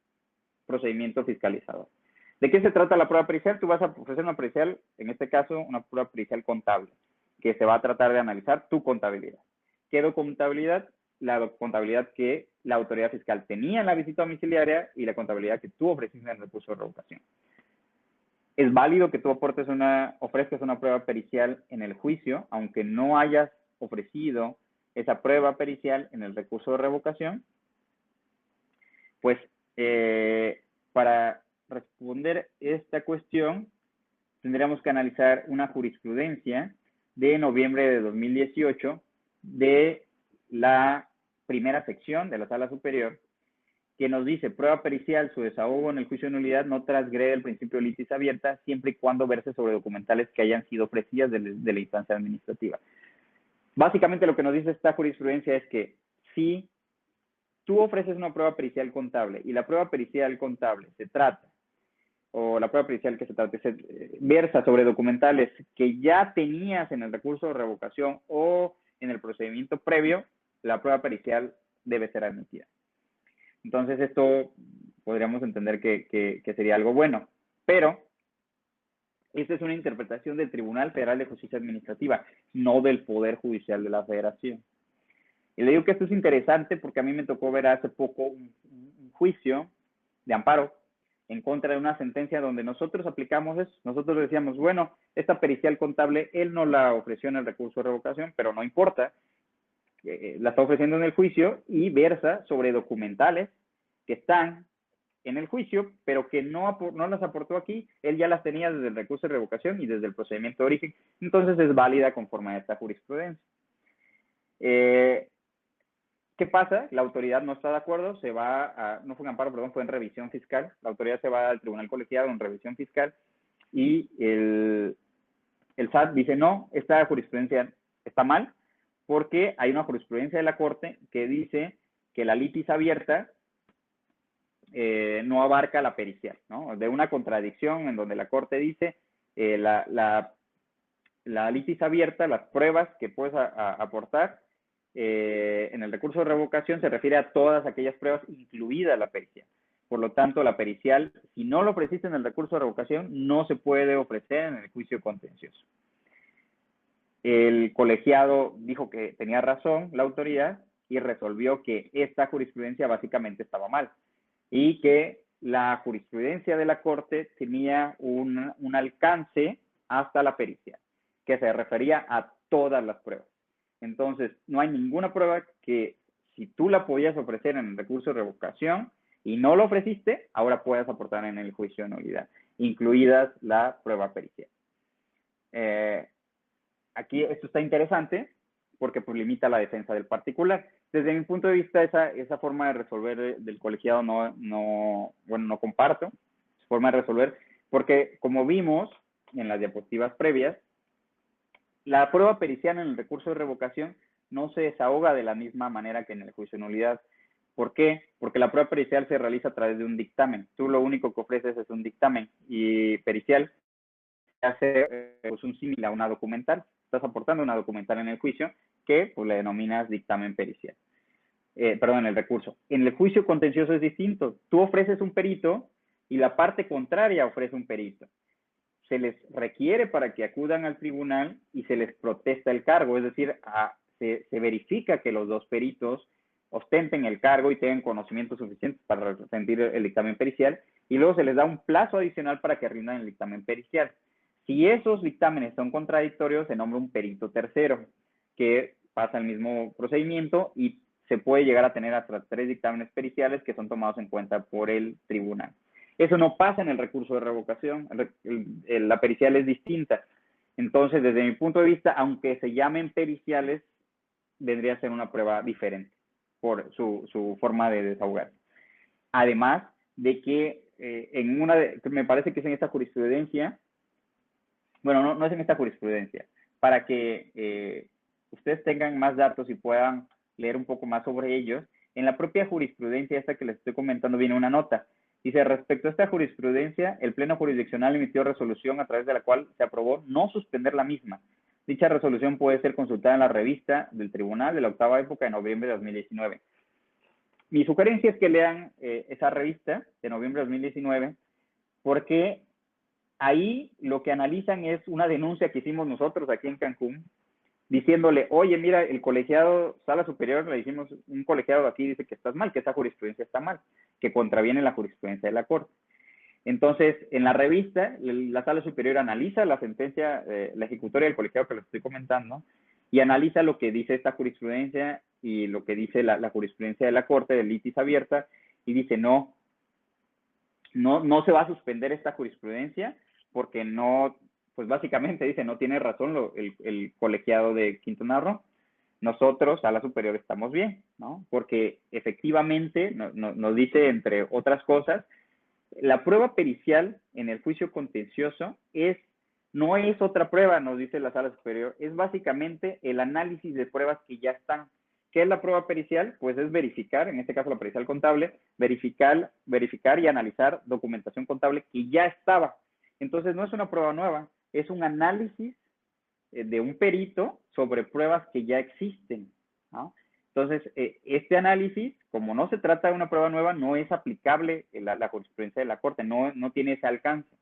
procedimiento fiscalizador. ¿De qué se trata la prueba pericial? Tú vas a ofrecer una pericial, en este caso, una prueba pericial contable, que se va a tratar de analizar tu contabilidad. ¿Qué contabilidad? La contabilidad que la autoridad fiscal tenía en la visita domiciliaria y la contabilidad que tú ofreciste en el recurso de revocación. Es válido que tú ofrezcas una prueba pericial en el juicio, aunque no hayas ofrecido esa prueba pericial en el recurso de revocación. Pues para responder esta cuestión, tendríamos que analizar una jurisprudencia de noviembre de 2018 de la primera sección de la Sala Superior, que nos dice, prueba pericial, su desahogo en el juicio de nulidad no transgrede el principio de litis abierta siempre y cuando verse sobre documentales que hayan sido ofrecidas de la instancia administrativa. Básicamente lo que nos dice esta jurisprudencia es que si tú ofreces una prueba pericial contable y la prueba pericial contable la prueba pericial que se versa sobre documentales que ya tenías en el recurso de revocación o en el procedimiento previo, la prueba pericial debe ser admitida. Entonces esto podríamos entender que sería algo bueno, pero esta es una interpretación del Tribunal Federal de Justicia Administrativa, no del Poder Judicial de la Federación. Y le digo que esto es interesante porque a mí me tocó ver hace poco un juicio de amparo en contra de una sentencia donde nosotros aplicamos eso. Nosotros decíamos, bueno, esta pericial contable, él no la ofreció en el recurso de revocación, pero no importa, la está ofreciendo en el juicio y versa sobre documentales que están en el juicio, pero que no las aportó aquí, él ya las tenía desde el recurso de revocación y desde el procedimiento de origen, entonces es válida conforme a esta jurisprudencia. ¿Qué pasa? La autoridad no está de acuerdo, se va a, no fue un amparo, perdón, fue en revisión fiscal. La autoridad se va al tribunal colegiado en revisión fiscal y el SAT dice, no, esta jurisprudencia está mal porque hay una jurisprudencia de la Corte que dice que la litis abierta no abarca la pericial, ¿no? De una contradicción en donde la Corte dice la litis abierta, las pruebas que puedes aportar en el recurso de revocación se refiere a todas aquellas pruebas, incluida la pericial. Por lo tanto, la pericial, si no lo ofreciste en el recurso de revocación, no se puede ofrecer en el juicio contencioso. El colegiado dijo que tenía razón la autoridad y resolvió que esta jurisprudencia básicamente estaba mal y que la jurisprudencia de la Corte tenía un alcance hasta la pericia, que se refería a todas las pruebas. Entonces, no hay ninguna prueba que si tú la podías ofrecer en el recurso de revocación y no lo ofreciste, ahora puedas aportar en el juicio de nulidad, incluidas la prueba pericial. Aquí esto está interesante porque pues, limita la defensa del particular. Desde mi punto de vista, esa forma de resolver del colegiado no comparto, esa forma de resolver, porque como vimos en las diapositivas previas, la prueba pericial en el recurso de revocación no se desahoga de la misma manera que en el juicio de nulidad. ¿Por qué? Porque la prueba pericial se realiza a través de un dictamen. Tú lo único que ofreces es un dictamen y pericial hace pues, un símil a una documental. Estás aportando una documental en el juicio que pues, le denominas dictamen pericial. En el recurso. En el juicio contencioso es distinto. Tú ofreces un perito y la parte contraria ofrece un perito. Se les requiere para que acudan al tribunal y se les protesta el cargo, es decir, se verifica que los dos peritos ostenten el cargo y tengan conocimientos suficientes para rendir el dictamen pericial y luego se les da un plazo adicional para que rindan el dictamen pericial. Si esos dictámenes son contradictorios, se nombra un perito tercero que pasa el mismo procedimiento y se puede llegar a tener hasta 3 dictámenes periciales que son tomados en cuenta por el tribunal. Eso no pasa en el recurso de revocación, la pericial es distinta. Entonces, desde mi punto de vista, aunque se llamen periciales, vendría a ser una prueba diferente por su forma de desahogar. Además de que me parece que es en esta jurisprudencia, bueno, no es en esta jurisprudencia, para que ustedes tengan más datos y puedan leer un poco más sobre ellos, en la propia jurisprudencia esta que les estoy comentando viene una nota. Dice, respecto a esta jurisprudencia, el Pleno Jurisdiccional emitió resolución a través de la cual se aprobó no suspender la misma. Dicha resolución puede ser consultada en la revista del Tribunal de la 8ª época de noviembre de 2019. Mi sugerencia es que lean esa revista de noviembre de 2019 porque ahí lo que analizan es una denuncia que hicimos nosotros aquí en Cancún diciéndole, oye, mira, el colegiado Sala Superior, le dijimos, un colegiado aquí dice que estás mal, que esa jurisprudencia está mal, que contraviene la jurisprudencia de la Corte. Entonces, en la revista, la Sala Superior analiza la sentencia, la ejecutoria del colegiado que les estoy comentando, y analiza lo que dice esta jurisprudencia y lo que dice la jurisprudencia de la Corte de litis abierta, y dice, no se va a suspender esta jurisprudencia porque no, pues básicamente dice, no tiene razón el colegiado de Quintana Roo. Nosotros, Sala Superior, estamos bien, ¿no? Porque efectivamente nos dice, entre otras cosas, la prueba pericial en el juicio contencioso no es otra prueba, nos dice la Sala Superior, es básicamente el análisis de pruebas que ya están. ¿Qué es la prueba pericial? Pues es verificar, en este caso la pericial contable, verificar y analizar documentación contable que ya estaba. Entonces no es una prueba nueva, es un análisis de un perito sobre pruebas que ya existen, ¿no? Entonces, este análisis, como no se trata de una prueba nueva, no es aplicable la jurisprudencia de la Corte, no tiene ese alcance.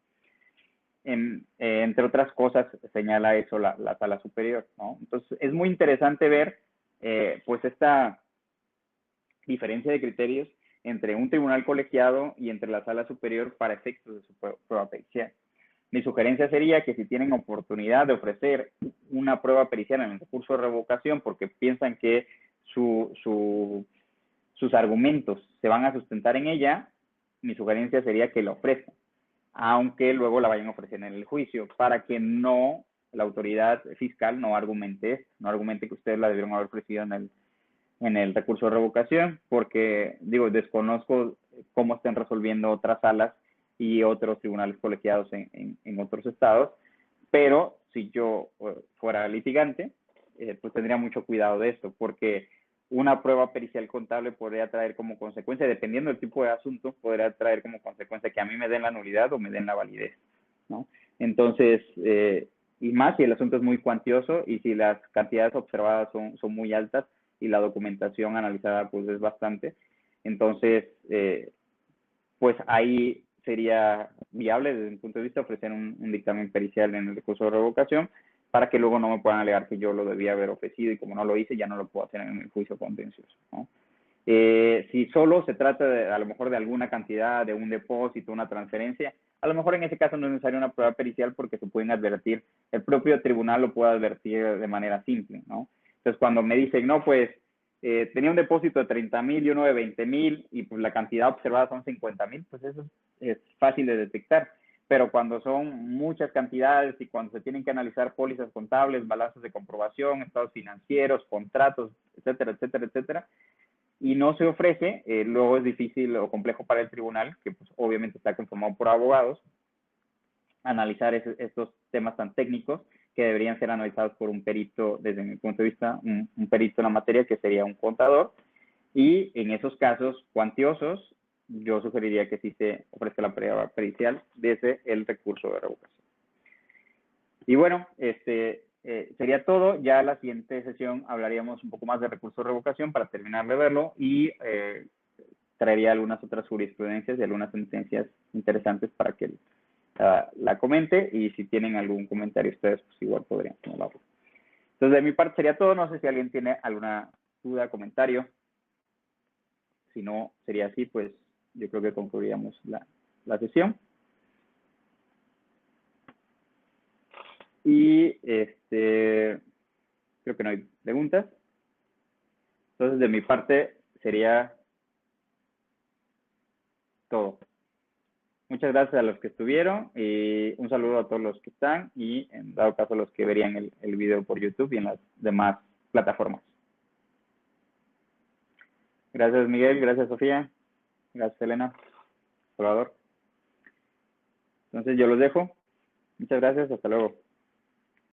Entre otras cosas, señala eso la Sala Superior, ¿no? Entonces, es muy interesante ver, pues, esta diferencia de criterios entre un tribunal colegiado y entre la Sala Superior para efectos de su prueba pericial. Mi sugerencia sería que si tienen oportunidad de ofrecer una prueba pericial en el recurso de revocación porque piensan que sus argumentos se van a sustentar en ella, mi sugerencia sería que la ofrezcan, aunque luego la vayan a ofrecer en el juicio, para que no la autoridad fiscal no argumente que ustedes la debieron haber ofrecido en el recurso de revocación, porque, digo, desconozco cómo estén resolviendo otras salas y otros tribunales colegiados en otros estados, pero si yo fuera litigante, pues tendría mucho cuidado de esto, porque una prueba pericial contable podría traer como consecuencia, dependiendo del tipo de asunto, podría traer como consecuencia que a mí me den la nulidad o me den la validez, ¿no? Entonces, y más si el asunto es muy cuantioso y si las cantidades observadas son muy altas y la documentación analizada pues es bastante, entonces, pues ahí sería viable desde mi punto de vista ofrecer un dictamen pericial en el recurso de revocación para que luego no me puedan alegar que yo lo debía haber ofrecido y como no lo hice ya no lo puedo hacer en el juicio contencioso, ¿no? Si solo se trata de, a lo mejor de alguna cantidad, de un depósito, una transferencia, a lo mejor en ese caso no es necesaria una prueba pericial porque se pueden advertir, el propio tribunal lo puede advertir de manera simple, ¿no? Entonces cuando me dicen, no, pues tenía un depósito de 30,000 y uno de 20,000 y pues la cantidad observada son 50,000, pues eso es fácil de detectar. Pero cuando son muchas cantidades y cuando se tienen que analizar pólizas contables, balanzas de comprobación, estados financieros, contratos, etcétera, etcétera, etcétera, y no se ofrece, luego es difícil o complejo para el tribunal, que pues, obviamente está conformado por abogados, analizar estos temas tan técnicos que deberían ser analizados por un perito, desde mi punto de vista, un perito en la materia que sería un contador, y en esos casos cuantiosos, yo sugeriría que sí se ofrezca la prueba pericial desde el recurso de revocación. Y bueno, sería todo. Ya la siguiente sesión hablaríamos un poco más de recurso de revocación para terminar de verlo y traería algunas otras jurisprudencias y algunas sentencias interesantes para que la comente y si tienen algún comentario ustedes, pues igual podrían hablarlo. Entonces, de mi parte sería todo. No sé si alguien tiene alguna duda, comentario. Si no sería así, pues yo creo que concluiríamos la sesión. Y creo que no hay preguntas. Entonces, de mi parte sería todo. Muchas gracias a los que estuvieron y un saludo a todos los que están y en dado caso a los que verían el video por YouTube y en las demás plataformas. Gracias Miguel, gracias Sofía, gracias Elena, Salvador. Entonces yo los dejo. Muchas gracias, hasta luego.